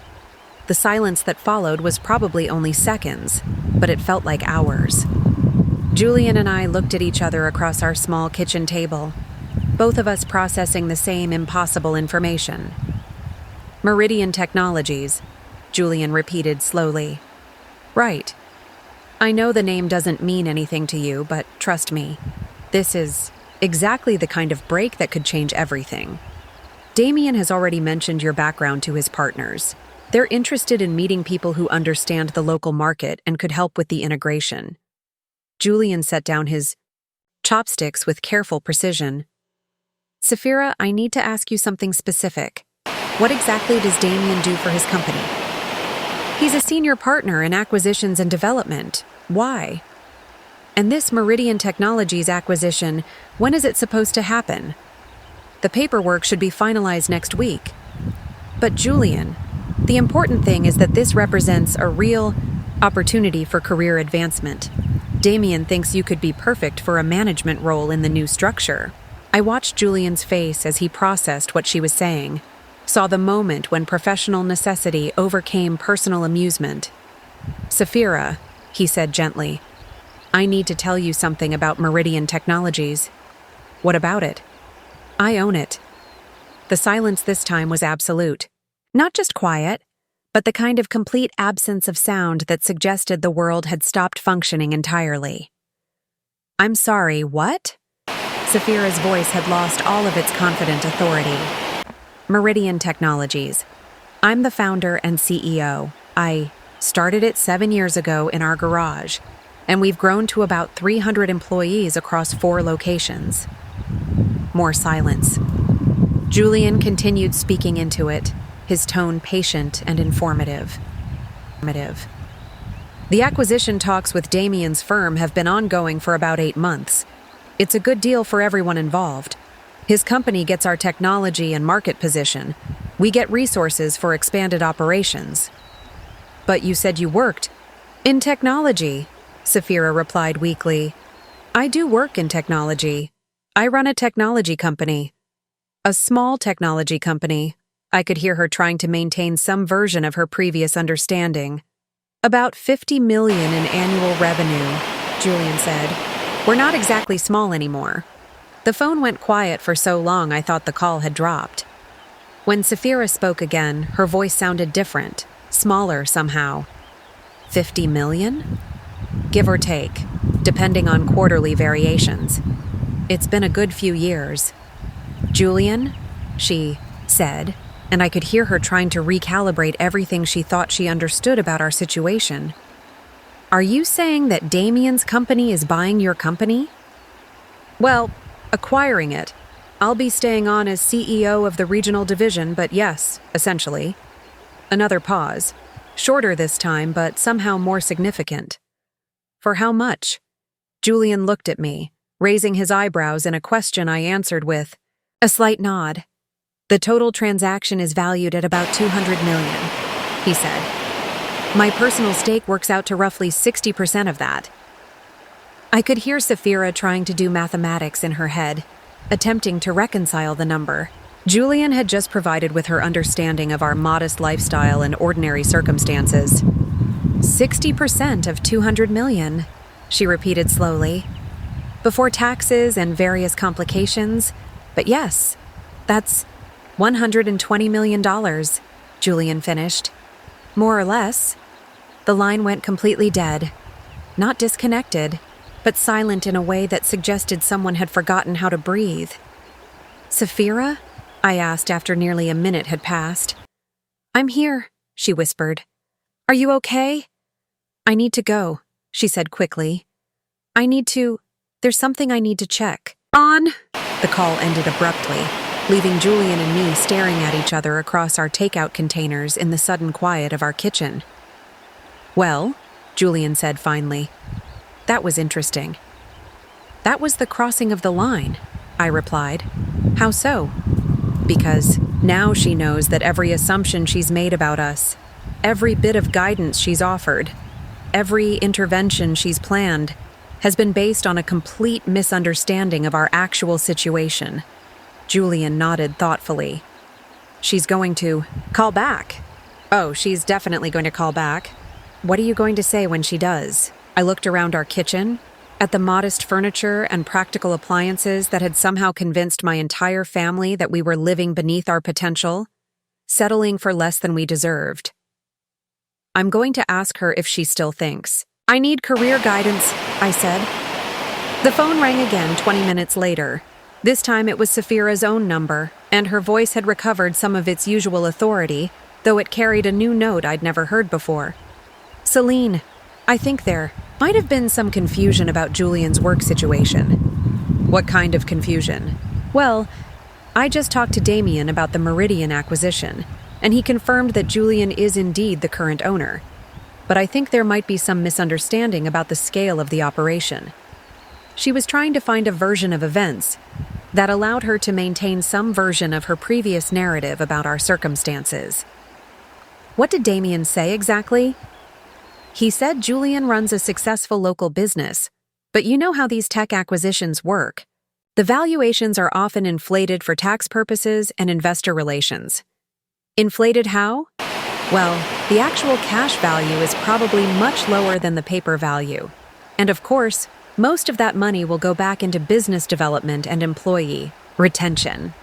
The silence that followed was probably only seconds, but it felt like hours. Julian and I looked at each other across our small kitchen table, both of us processing the same impossible information. Meridian Technologies, Julian repeated slowly. Right. I know the name doesn't mean anything to you, but trust me, this is exactly the kind of break that could change everything. Damien has already mentioned your background to his partners. They're interested in meeting people who understand the local market and could help with the integration. Julian set down his chopsticks with careful precision. Safira, I need to ask you something specific. What exactly does Damien do for his company? He's a senior partner in acquisitions and development. Why? And this Meridian Technologies acquisition, when is it supposed to happen? The paperwork should be finalized next week. But Julian, the important thing is that this represents a real opportunity for career advancement. Damien thinks you could be perfect for a management role in the new structure. I watched Julian's face as he processed what she was saying, saw the moment when professional necessity overcame personal amusement. Safira, he said gently, I need to tell you something about Meridian Technologies. What about it? I own it. The silence this time was absolute. Not just quiet, but the kind of complete absence of sound that suggested the world had stopped functioning entirely. I'm sorry, what? Safira's voice had lost all of its confident authority. Meridian Technologies. I'm the founder and CEO. I started it 7 years ago in our garage, and we've grown to about 300 employees across 4 locations. More silence. Julian continued speaking into it, his tone patient and informative. The acquisition talks with Damien's firm have been ongoing for about 8 months. It's a good deal for everyone involved. His company gets our technology and market position. We get resources for expanded operations. But you said you worked in technology, Saphira replied weakly. I do work in technology. I run a technology company. A small technology company. I could hear her trying to maintain some version of her previous understanding. About 50 million in annual revenue, Julian said. We're not exactly small anymore. The phone went quiet for so long I thought the call had dropped. When Saphira spoke again, her voice sounded different, smaller somehow. 50 million? Give or take, depending on quarterly variations. It's been a good few years. Julian, she said, and I could hear her trying to recalibrate everything she thought she understood about our situation. Are you saying that Damien's company is buying your company? Well, acquiring it. I'll be staying on as CEO of the regional division, but yes, essentially. Another pause. Shorter this time, but somehow more significant. For how much? Julian looked at me, raising his eyebrows in a question I answered with a slight nod. The total transaction is valued at about 200 million, he said. My personal stake works out to roughly 60% of that. I could hear Saphira trying to do mathematics in her head, attempting to reconcile the number. Julian had just provided with her understanding of our modest lifestyle and ordinary circumstances. 60% of 200 million, she repeated slowly. Before taxes and various complications, but yes, that's $120 million, Julian finished. More or less. The line went completely dead. Not disconnected, but silent in a way that suggested someone had forgotten how to breathe. Saphira? I asked after nearly a minute had passed. I'm here, she whispered. Are you okay? I need to go, she said quickly. There's something I need to check. On! The call ended abruptly, leaving Julian and me staring at each other across our takeout containers in the sudden quiet of our kitchen. Well, Julian said finally. That was interesting. That was the crossing of the line, I replied. How so? Because now she knows that every assumption she's made about us, every bit of guidance she's offered, every intervention she's planned, has been based on a complete misunderstanding of our actual situation. Julian nodded thoughtfully. She's going to call back. Oh, she's definitely going to call back. What are you going to say when she does? I looked around our kitchen, at the modest furniture and practical appliances that had somehow convinced my entire family that we were living beneath our potential, settling for less than we deserved. I'm going to ask her if she still thinks. I need career guidance, I said. The phone rang again 20 minutes later. This time it was Saphira's own number, and her voice had recovered some of its usual authority, though it carried a new note I'd never heard before. Celine, I think there might have been some confusion about Julian's work situation. What kind of confusion? Well, I just talked to Damien about the Meridian acquisition, and he confirmed that Julian is indeed the current owner. But I think there might be some misunderstanding about the scale of the operation. She was trying to find a version of events that allowed her to maintain some version of her previous narrative about our circumstances. What did Damien say exactly? He said Julian runs a successful local business, but you know how these tech acquisitions work. The valuations are often inflated for tax purposes and investor relations. Inflated how? Well, the actual cash value is probably much lower than the paper value. And of course, most of that money will go back into business development and employee retention.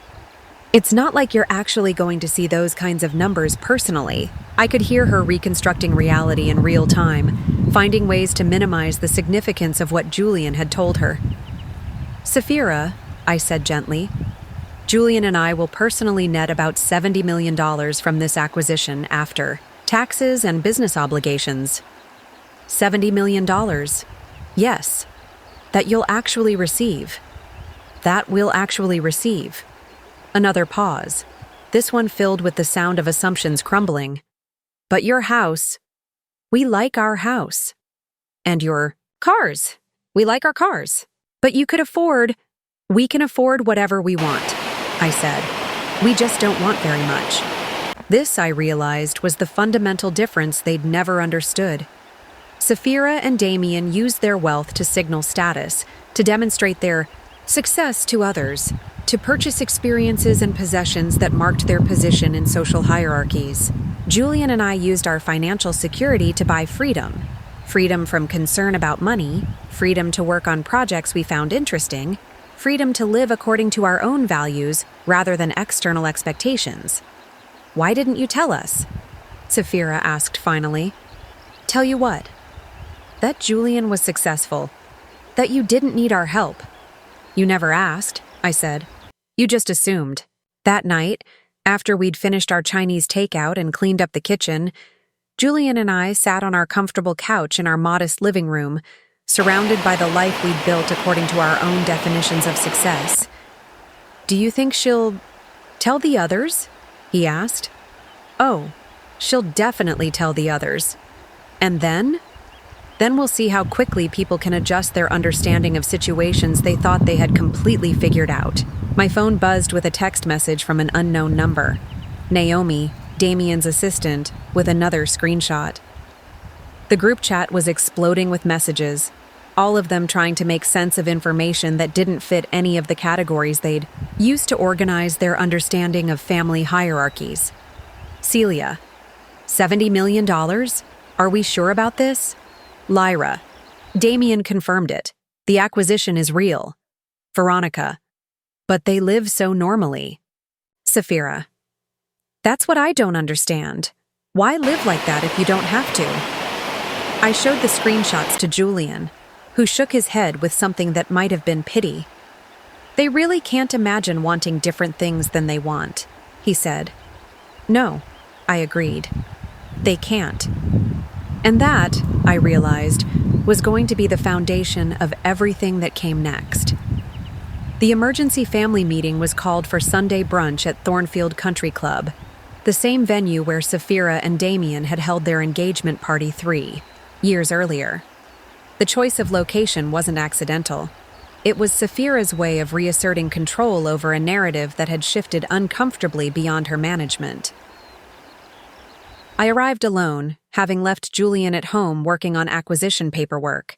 It's not like you're actually going to see those kinds of numbers personally. I could hear her reconstructing reality in real time, finding ways to minimize the significance of what Julian had told her. Saphira, I said gently, Julian and I will personally net about $70 million from this acquisition after taxes and business obligations. $70 million. Yes. That you'll actually receive. That we'll actually receive. Another pause, this one filled with the sound of assumptions crumbling. But your house, We like our house. And your cars. We like our cars. But we can afford whatever we want, I said. We just don't want very much. This, I realized, was the fundamental difference they'd never understood. Sapphira and Damien used their wealth to signal status, to demonstrate their success to others, to purchase experiences and possessions that marked their position in social hierarchies. Julian and I used our financial security to buy freedom. Freedom from concern about money, freedom to work on projects we found interesting, freedom to live according to our own values rather than external expectations. Why didn't you tell us? Sapphira asked finally. Tell you what? That Julian was successful. That you didn't need our help. You never asked, I said. You just assumed. That night, after we'd finished our Chinese takeout and cleaned up the kitchen, Julian and I sat on our comfortable couch in our modest living room, surrounded by the life we'd built according to our own definitions of success. Do you think she'll tell the others? He asked. Oh, she'll definitely tell the others. And then? Then we'll see how quickly people can adjust their understanding of situations they thought they had completely figured out. My phone buzzed with a text message from an unknown number. Naomi, Damien's assistant, with another screenshot. The group chat was exploding with messages, all of them trying to make sense of information that didn't fit any of the categories they'd used to organize their understanding of family hierarchies. Celia, $70 million? Are we sure about this? Lyra, Damien confirmed it. The acquisition is real. Veronica, but they live so normally. Sapphira, that's what I don't understand. Why live like that if you don't have to? I showed the screenshots to Julian, who shook his head with something that might have been pity. They really can't imagine wanting different things than they want, he said. No, I agreed. They can't. And that, I realized, was going to be the foundation of everything that came next. The emergency family meeting was called for Sunday brunch at Thornfield Country Club, the same venue where Sapphira and Damien had held their engagement party 3 years earlier. The choice of location wasn't accidental. It was Sapphira's way of reasserting control over a narrative that had shifted uncomfortably beyond her management. I arrived alone, having left Julian at home working on acquisition paperwork.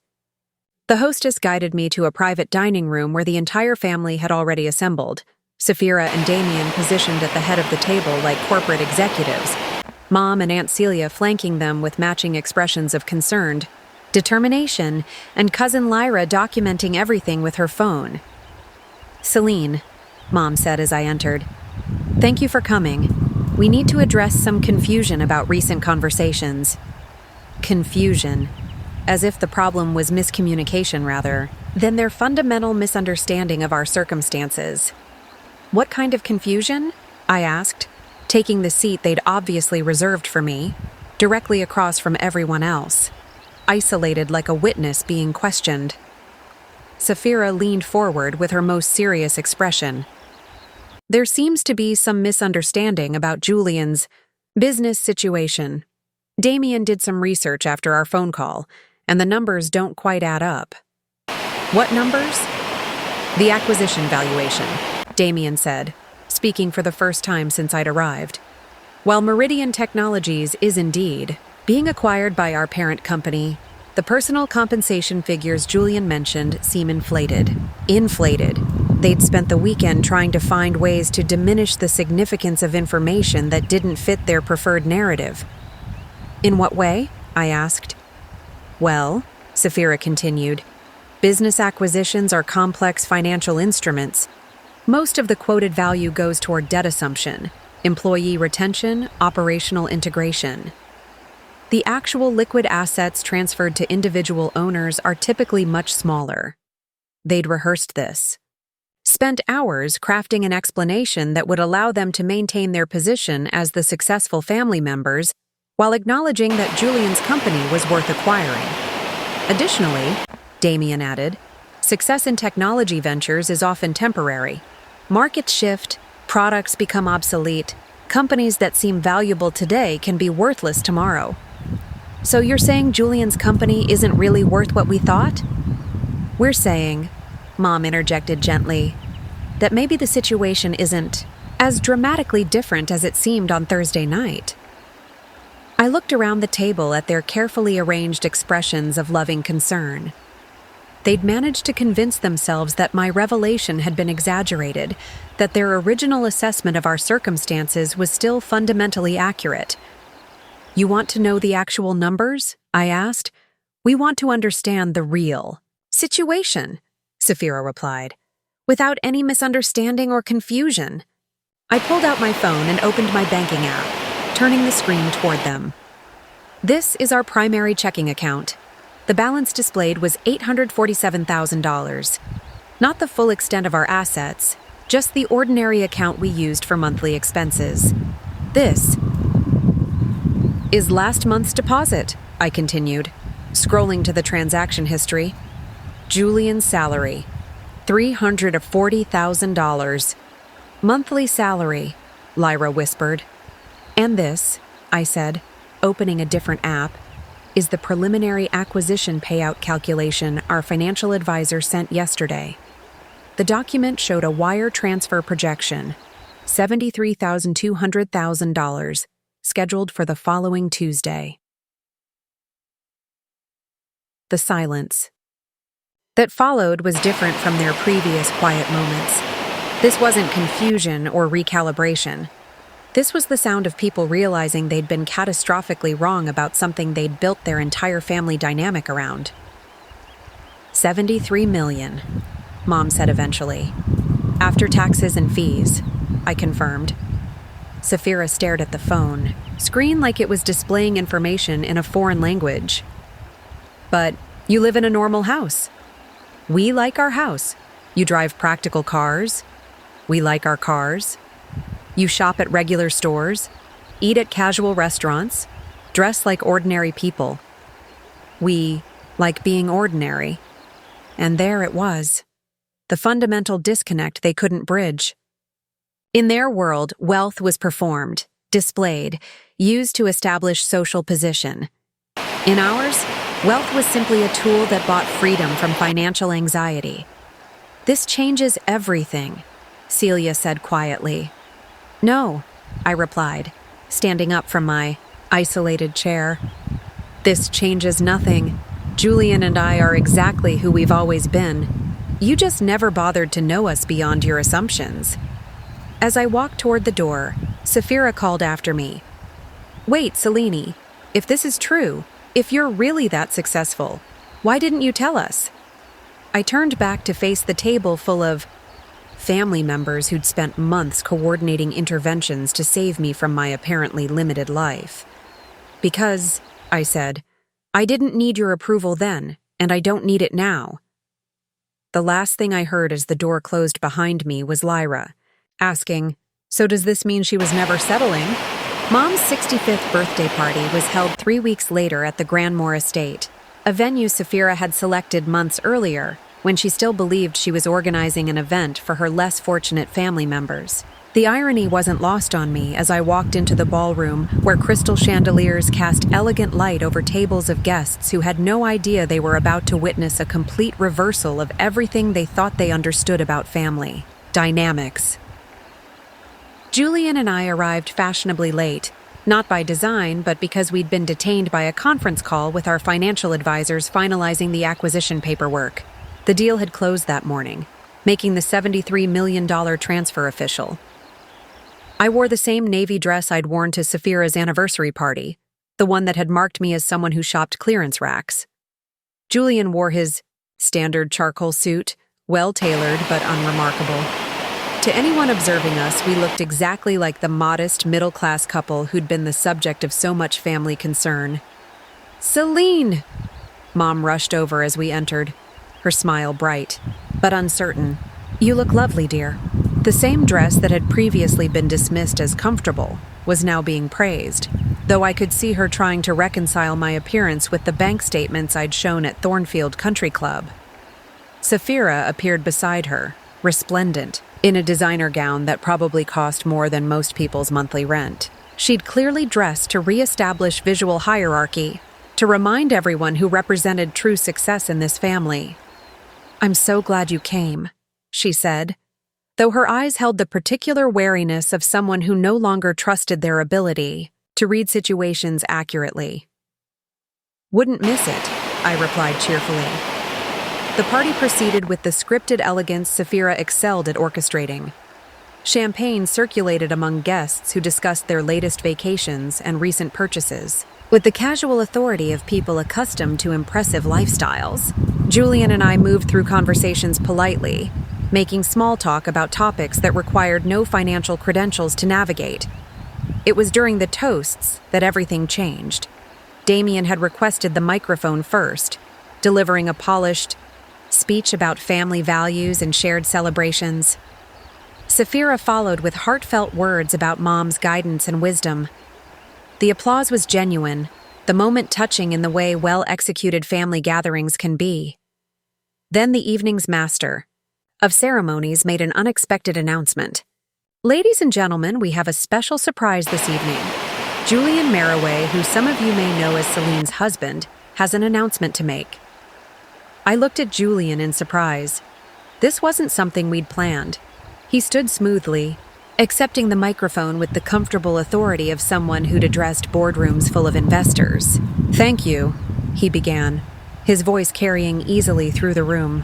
The hostess guided me to a private dining room where the entire family had already assembled, Sapphira and Damien positioned at the head of the table like corporate executives, Mom and Aunt Celia flanking them with matching expressions of concerned determination, and Cousin Lyra documenting everything with her phone. Celine, Mom said as I entered, thank you for coming. We need to address some confusion about recent conversations. Confusion. As if the problem was miscommunication rather than their fundamental misunderstanding of our circumstances. What kind of confusion? I asked, taking the seat they'd obviously reserved for me, directly across from everyone else, isolated like a witness being questioned. Sapphira leaned forward with her most serious expression. There seems to be some misunderstanding about Julian's business situation. Damien did some research after our phone call, and the numbers don't quite add up. What numbers? The acquisition valuation, Damien said, speaking for the first time since I'd arrived. While Meridian Technologies is indeed being acquired by our parent company, the personal compensation figures Julian mentioned seem inflated. Inflated. They'd spent the weekend trying to find ways to diminish the significance of information that didn't fit their preferred narrative. In what way? I asked. Well, Sapphira continued, business acquisitions are complex financial instruments. Most of the quoted value goes toward debt assumption, employee retention, operational integration. The actual liquid assets transferred to individual owners are typically much smaller. They'd rehearsed this. Spent hours crafting an explanation that would allow them to maintain their position as the successful family members while acknowledging that Julian's company was worth acquiring. Additionally, Damien added, success in technology ventures is often temporary. Markets shift, products become obsolete, companies that seem valuable today can be worthless tomorrow. So you're saying Julian's company isn't really worth what we thought? We're saying, Mom interjected gently, that maybe the situation isn't as dramatically different as it seemed on Thursday night. I looked around the table at their carefully arranged expressions of loving concern. They'd managed to convince themselves that my revelation had been exaggerated, that their original assessment of our circumstances was still fundamentally accurate. You want to know the actual numbers? I asked. We want to understand the real situation, Safira replied, without any misunderstanding or confusion. I pulled out my phone and opened my banking app, turning the screen toward them. This is our primary checking account. The balance displayed was $847,000. Not the full extent of our assets, just the ordinary account we used for monthly expenses. This is last month's deposit, I continued, scrolling to the transaction history. Julian's salary, $340,000. Monthly salary, Lyra whispered. And this, I said, opening a different app, is the preliminary acquisition payout calculation our financial advisor sent yesterday. The document showed a wire transfer projection, $73,200,000, scheduled for the following Tuesday. The silence that followed was different from their previous quiet moments. This wasn't confusion or recalibration. This was the sound of people realizing they'd been catastrophically wrong about something they'd built their entire family dynamic around. $73 million, Mom said eventually. After taxes and fees, I confirmed. Safira stared at the phone, screen like it was displaying information in a foreign language. But you live in a normal house. We like our house. You drive practical cars. We like our cars. You shop at regular stores, eat at casual restaurants, dress like ordinary people. We like being ordinary. And there it was, the fundamental disconnect they couldn't bridge. In their world, wealth was performed, displayed, used to establish social position. In ours, wealth was simply a tool that bought freedom from financial anxiety. This changes everything, Celia said quietly. No, I replied, standing up from my isolated chair. This changes nothing. Julian and I are exactly who we've always been. You just never bothered to know us beyond your assumptions. As I walked toward the door, Safira called after me. Wait, Selene, if this is true, if you're really that successful, why didn't you tell us? I turned back to face the table full of family members who'd spent months coordinating interventions to save me from my apparently limited life. Because, I said, I didn't need your approval then, and I don't need it now. The last thing I heard as the door closed behind me was Lyra, asking, so does this mean she was never settling? Mom's 65th birthday party was held 3 weeks later at the Granmore Estate, a venue Safira had selected months earlier, when she still believed she was organizing an event for her less fortunate family members. The irony wasn't lost on me as I walked into the ballroom where crystal chandeliers cast elegant light over tables of guests who had no idea they were about to witness a complete reversal of everything they thought they understood about family dynamics. Julian and I arrived fashionably late, not by design, but because we'd been detained by a conference call with our financial advisors finalizing the acquisition paperwork. The deal had closed that morning, making the $73 million transfer official. I wore the same navy dress I'd worn to Safira's anniversary party, the one that had marked me as someone who shopped clearance racks. Julian wore his standard charcoal suit, well-tailored but unremarkable. To anyone observing us, we looked exactly like the modest, middle-class couple who'd been the subject of so much family concern. "Celine!" Mom rushed over as we entered, her smile bright, but uncertain. "You look lovely, dear." The same dress that had previously been dismissed as comfortable was now being praised, though I could see her trying to reconcile my appearance with the bank statements I'd shown at Thornfield Country Club. Safira appeared beside her, resplendent, in a designer gown that probably cost more than most people's monthly rent. She'd clearly dressed to re-establish visual hierarchy, to remind everyone who represented true success in this family. "I'm so glad you came," she said, though her eyes held the particular wariness of someone who no longer trusted their ability to read situations accurately. "Wouldn't miss it," I replied cheerfully. The party proceeded with the scripted elegance Sapphira excelled at orchestrating. Champagne circulated among guests who discussed their latest vacations and recent purchases, with the casual authority of people accustomed to impressive lifestyles. Julian and I moved through conversations politely, making small talk about topics that required no financial credentials to navigate. It was during the toasts that everything changed. Damien had requested the microphone first, delivering a polished speech about family values and shared celebrations. Sapphira followed with heartfelt words about Mom's guidance and wisdom. The applause was genuine, the moment touching in the way well-executed family gatherings can be. Then the evening's master of ceremonies made an unexpected announcement. "Ladies and gentlemen, we have a special surprise this evening. Julian Maraway, who some of you may know as Celine's husband, has an announcement to make." I looked at Julian in surprise. This wasn't something we'd planned. He stood smoothly, accepting the microphone with the comfortable authority of someone who'd addressed boardrooms full of investors. "Thank you," he began, his voice carrying easily through the room.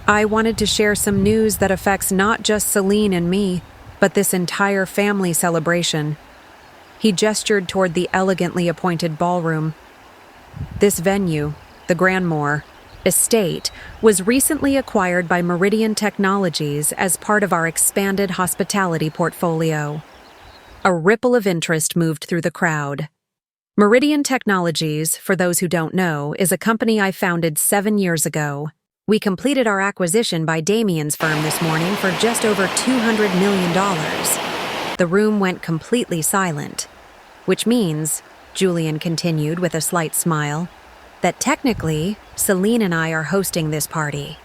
"I wanted to share some news that affects not just Celine and me, but this entire family celebration." He gestured toward the elegantly appointed ballroom. "This venue, the Granmore Estate, was recently acquired by Meridian Technologies as part of our expanded hospitality portfolio." A ripple of interest moved through the crowd. Meridian Technologies, for those who don't know, is a company I founded 7 years ago. We completed our acquisition by Damien's firm this morning for just over $200 million. The room went completely silent, which means, Julian continued with a slight smile, that technically, Celine and I are hosting this party.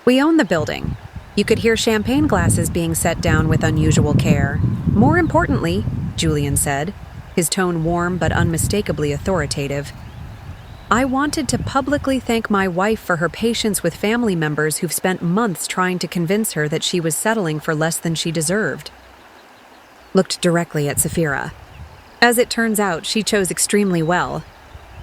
We own the building. You could hear champagne glasses being set down with unusual care. More importantly, Julian said, his tone warm but unmistakably authoritative, I wanted to publicly thank my wife for her patience with family members who've spent months trying to convince her that she was settling for less than she deserved. Looked directly at Sapphira. As it turns out, she chose extremely well.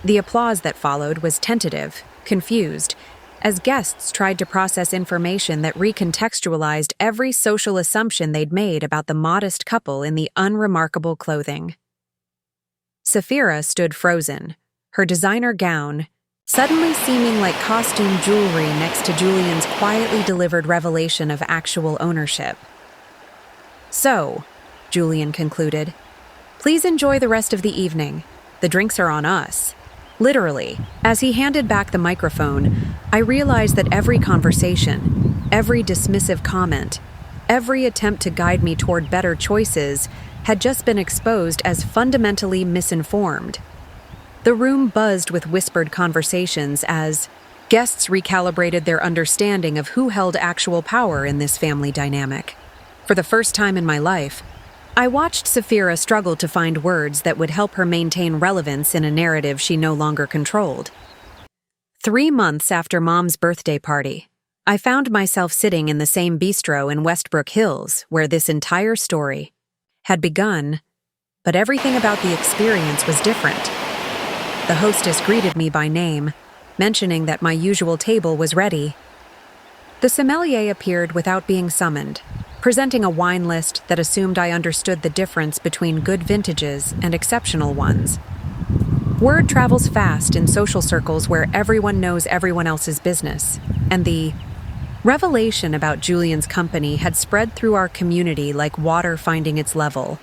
The applause that followed was tentative, confused, as guests tried to process information that recontextualized every social assumption they'd made about the modest couple in the unremarkable clothing. Sapphira stood frozen, her designer gown suddenly seeming like costume jewelry next to Julian's quietly delivered revelation of actual ownership. "So," Julian concluded, "please enjoy the rest of the evening. The drinks are on us." Literally, as he handed back the microphone, I realized that every conversation, every dismissive comment, every attempt to guide me toward better choices had just been exposed as fundamentally misinformed. The room buzzed with whispered conversations as guests recalibrated their understanding of who held actual power in this family dynamic. For the first time in my life, I watched Sapphira struggle to find words that would help her maintain relevance in a narrative she no longer controlled. 3 months after Mom's birthday party, I found myself sitting in the same bistro in Westbrook Hills where this entire story had begun, but everything about the experience was different. The hostess greeted me by name, mentioning that my usual table was ready. The sommelier appeared without being summoned, presenting a wine list that assumed I understood the difference between good vintages and exceptional ones. Word travels fast in social circles where everyone knows everyone else's business, and the revelation about Julian's company had spread through our community like water finding its level.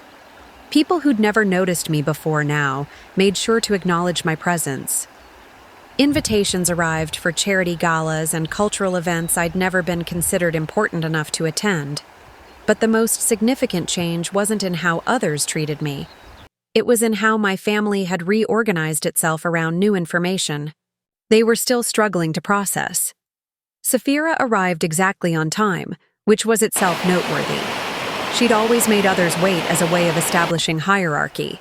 People who'd never noticed me before now made sure to acknowledge my presence. Invitations arrived for charity galas and cultural events I'd never been considered important enough to attend. But the most significant change wasn't in how others treated me. It was in how my family had reorganized itself around new information. They were still struggling to process. Sapphira arrived exactly on time, which was itself noteworthy. She'd always made others wait as a way of establishing hierarchy.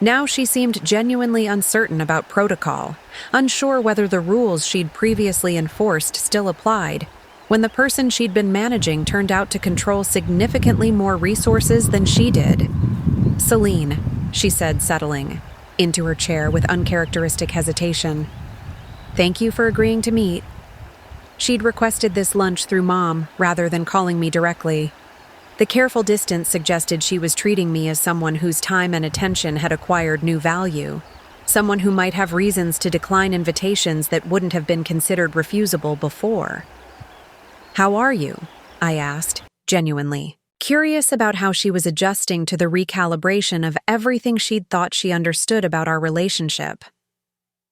Now she seemed genuinely uncertain about protocol, unsure whether the rules she'd previously enforced still applied, when the person she'd been managing turned out to control significantly more resources than she did. "Celine," she said, settling into her chair with uncharacteristic hesitation. "Thank you for agreeing to meet." She'd requested this lunch through Mom rather than calling me directly. The careful distance suggested she was treating me as someone whose time and attention had acquired new value, someone who might have reasons to decline invitations that wouldn't have been considered refusable before. "How are you?" I asked, genuinely, curious about how she was adjusting to the recalibration of everything she'd thought she understood about our relationship.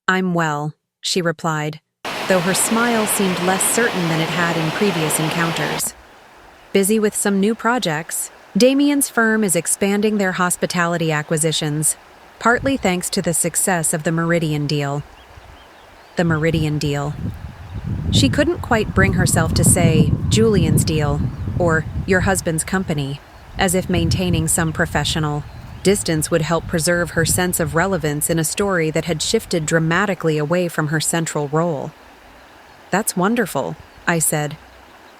"I'm well," she replied, though her smile seemed less certain than it had in previous encounters. "Busy with some new projects. Damien's firm is expanding their hospitality acquisitions, partly thanks to the success of the Meridian deal." The Meridian deal. She couldn't quite bring herself to say Julian's deal or your husband's company, as if maintaining some professional distance would help preserve her sense of relevance in a story that had shifted dramatically away from her central role. "That's wonderful," I said.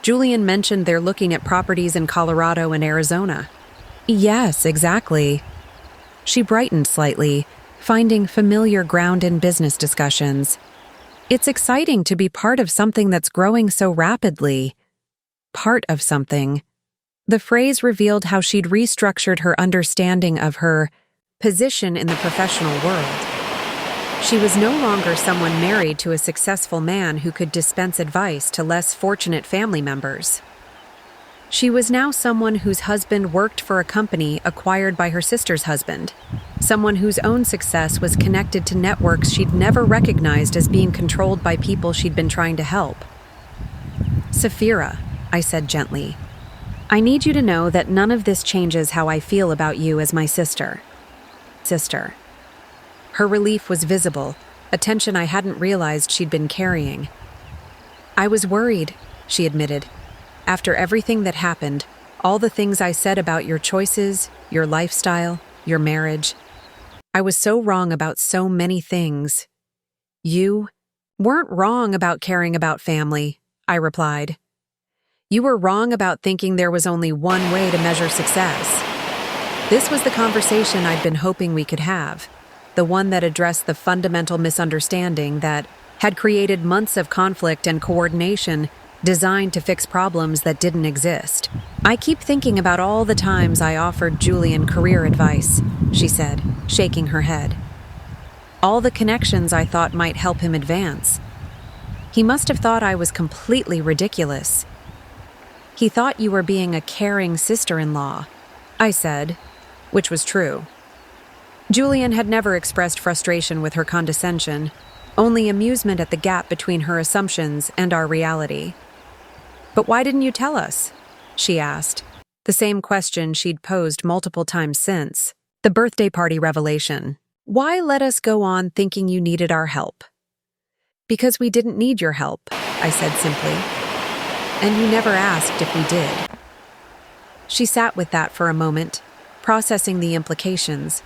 "Julian mentioned they're looking at properties in Colorado and Arizona." "Yes, exactly." She brightened slightly, finding familiar ground in business discussions. "It's exciting to be part of something that's growing so rapidly." Part of something. The phrase revealed how she'd restructured her understanding of her position in the professional world. She was no longer someone married to a successful man who could dispense advice to less fortunate family members. She was now someone whose husband worked for a company acquired by her sister's husband, someone whose own success was connected to networks she'd never recognized as being controlled by people she'd been trying to help. "Saphira," I said gently, "I need you to know that none of this changes how I feel about you as my sister." Sister. Her relief was visible, a tension I hadn't realized she'd been carrying. "I was worried," she admitted. "After everything that happened, all the things I said about your choices, your lifestyle, your marriage. I was so wrong about so many things." "You weren't wrong about caring about family," I replied. "You were wrong about thinking there was only one way to measure success." This was the conversation I'd been hoping we could have, the one that addressed the fundamental misunderstanding that had created months of conflict and coordination designed to fix problems that didn't exist. "I keep thinking about all the times I offered Julian career advice," she said, shaking her head. "All the connections I thought might help him advance. He must have thought I was completely ridiculous." "He thought you were being a caring sister-in-law," I said, which was true. Julian had never expressed frustration with her condescension, only amusement at the gap between her assumptions and our reality. "But why didn't you tell us?" she asked, the same question she'd posed multiple times since. The birthday party revelation. "Why let us go on thinking you needed our help?" "Because we didn't need your help," I said simply. "And you never asked if we did." She sat with that for a moment, processing the implications.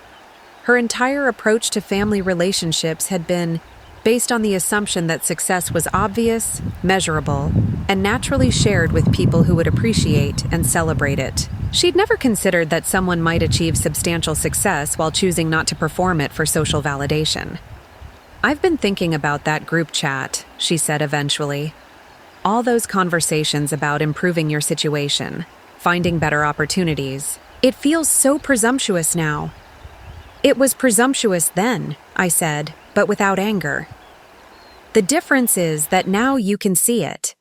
Her entire approach to family relationships had been based on the assumption that success was obvious, measurable, and naturally shared with people who would appreciate and celebrate it. She'd never considered that someone might achieve substantial success while choosing not to perform it for social validation. "I've been thinking about that group chat," she said eventually. "All those conversations about improving your situation, finding better opportunities. It feels so presumptuous now." "It was presumptuous then," I said, but without anger. "The difference is that now you can see it."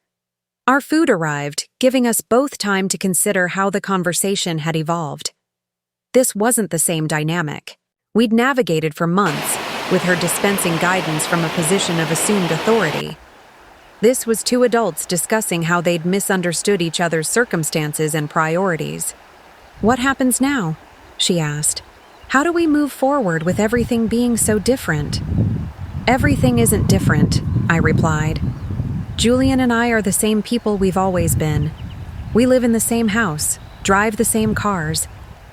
Our food arrived, giving us both time to consider how the conversation had evolved. This wasn't the same dynamic. We'd navigated for months, with her dispensing guidance from a position of assumed authority. This was two adults discussing how they'd misunderstood each other's circumstances and priorities. "What happens now?" she asked. "How do we move forward with everything being so different?" "Everything isn't different," I replied. "Julian and I are the same people we've always been. We live in the same house, drive the same cars,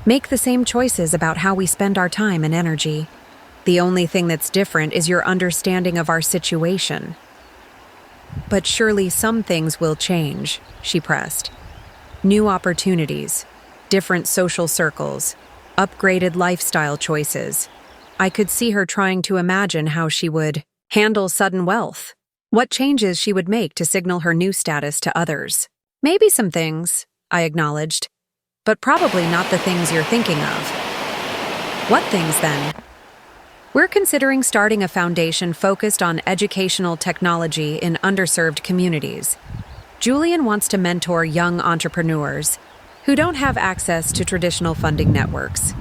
make the same choices about how we spend our time and energy. The only thing that's different is your understanding of our situation. But surely some things will change, she pressed. New opportunities, different social circles, upgraded lifestyle choices. I could see her trying to imagine how she would handle sudden wealth, what changes she would make to signal her new status to others. Maybe some things, I acknowledged, but probably not the things you're thinking of. What things, then? We're considering starting a foundation focused on educational technology in underserved communities. Julian wants to mentor young entrepreneurs who don't have access to traditional funding networks.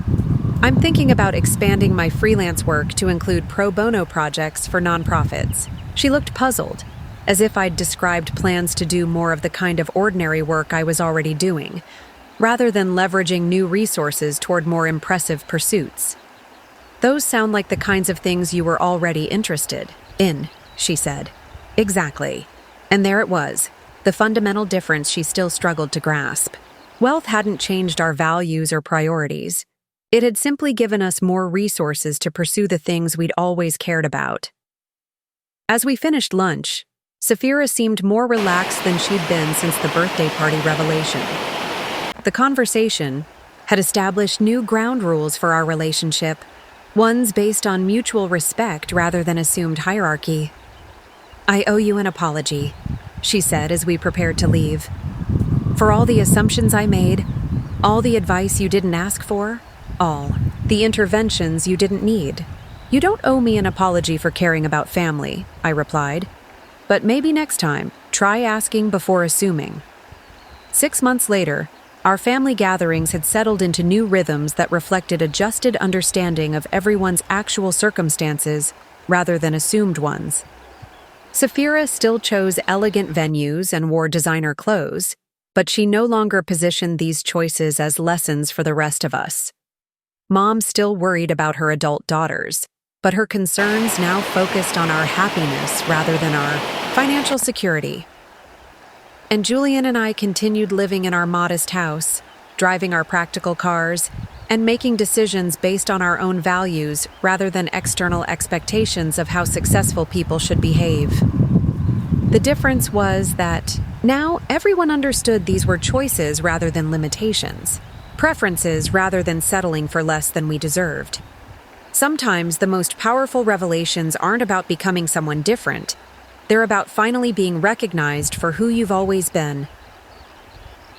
I'm thinking about expanding my freelance work to include pro bono projects for nonprofits. She looked puzzled, as if I'd described plans to do more of the kind of ordinary work I was already doing, rather than leveraging new resources toward more impressive pursuits. Those sound like the kinds of things you were already interested in, she said. Exactly. And there it was, the fundamental difference she still struggled to grasp. Wealth hadn't changed our values or priorities. It had simply given us more resources to pursue the things we'd always cared about. As we finished lunch, Sapphira seemed more relaxed than she'd been since the birthday party revelation. The conversation had established new ground rules for our relationship, ones based on mutual respect rather than assumed hierarchy. I owe you an apology, she said as we prepared to leave. For all the assumptions I made, all the advice you didn't ask for, all the interventions you didn't need. You don't owe me an apology for caring about family, I replied. But maybe next time, try asking before assuming. 6 months later, our family gatherings had settled into new rhythms that reflected adjusted understanding of everyone's actual circumstances rather than assumed ones. Sapphira still chose elegant venues and wore designer clothes, but she no longer positioned these choices as lessons for the rest of us. Mom still worried about her adult daughters, but her concerns now focused on our happiness rather than our financial security. And Julian and I continued living in our modest house, driving our practical cars, and making decisions based on our own values rather than external expectations of how successful people should behave. The difference was that now everyone understood these were choices rather than limitations, preferences rather than settling for less than we deserved. Sometimes the most powerful revelations aren't about becoming someone different. They're about finally being recognized for who you've always been.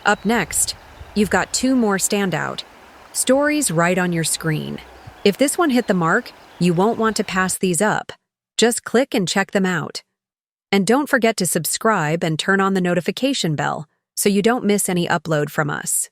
Up next, you've got 2 more standout stories right on your screen. If this one hit the mark, you won't want to pass these up. Just click and check them out. And don't forget to subscribe and turn on the notification bell so you don't miss any upload from us.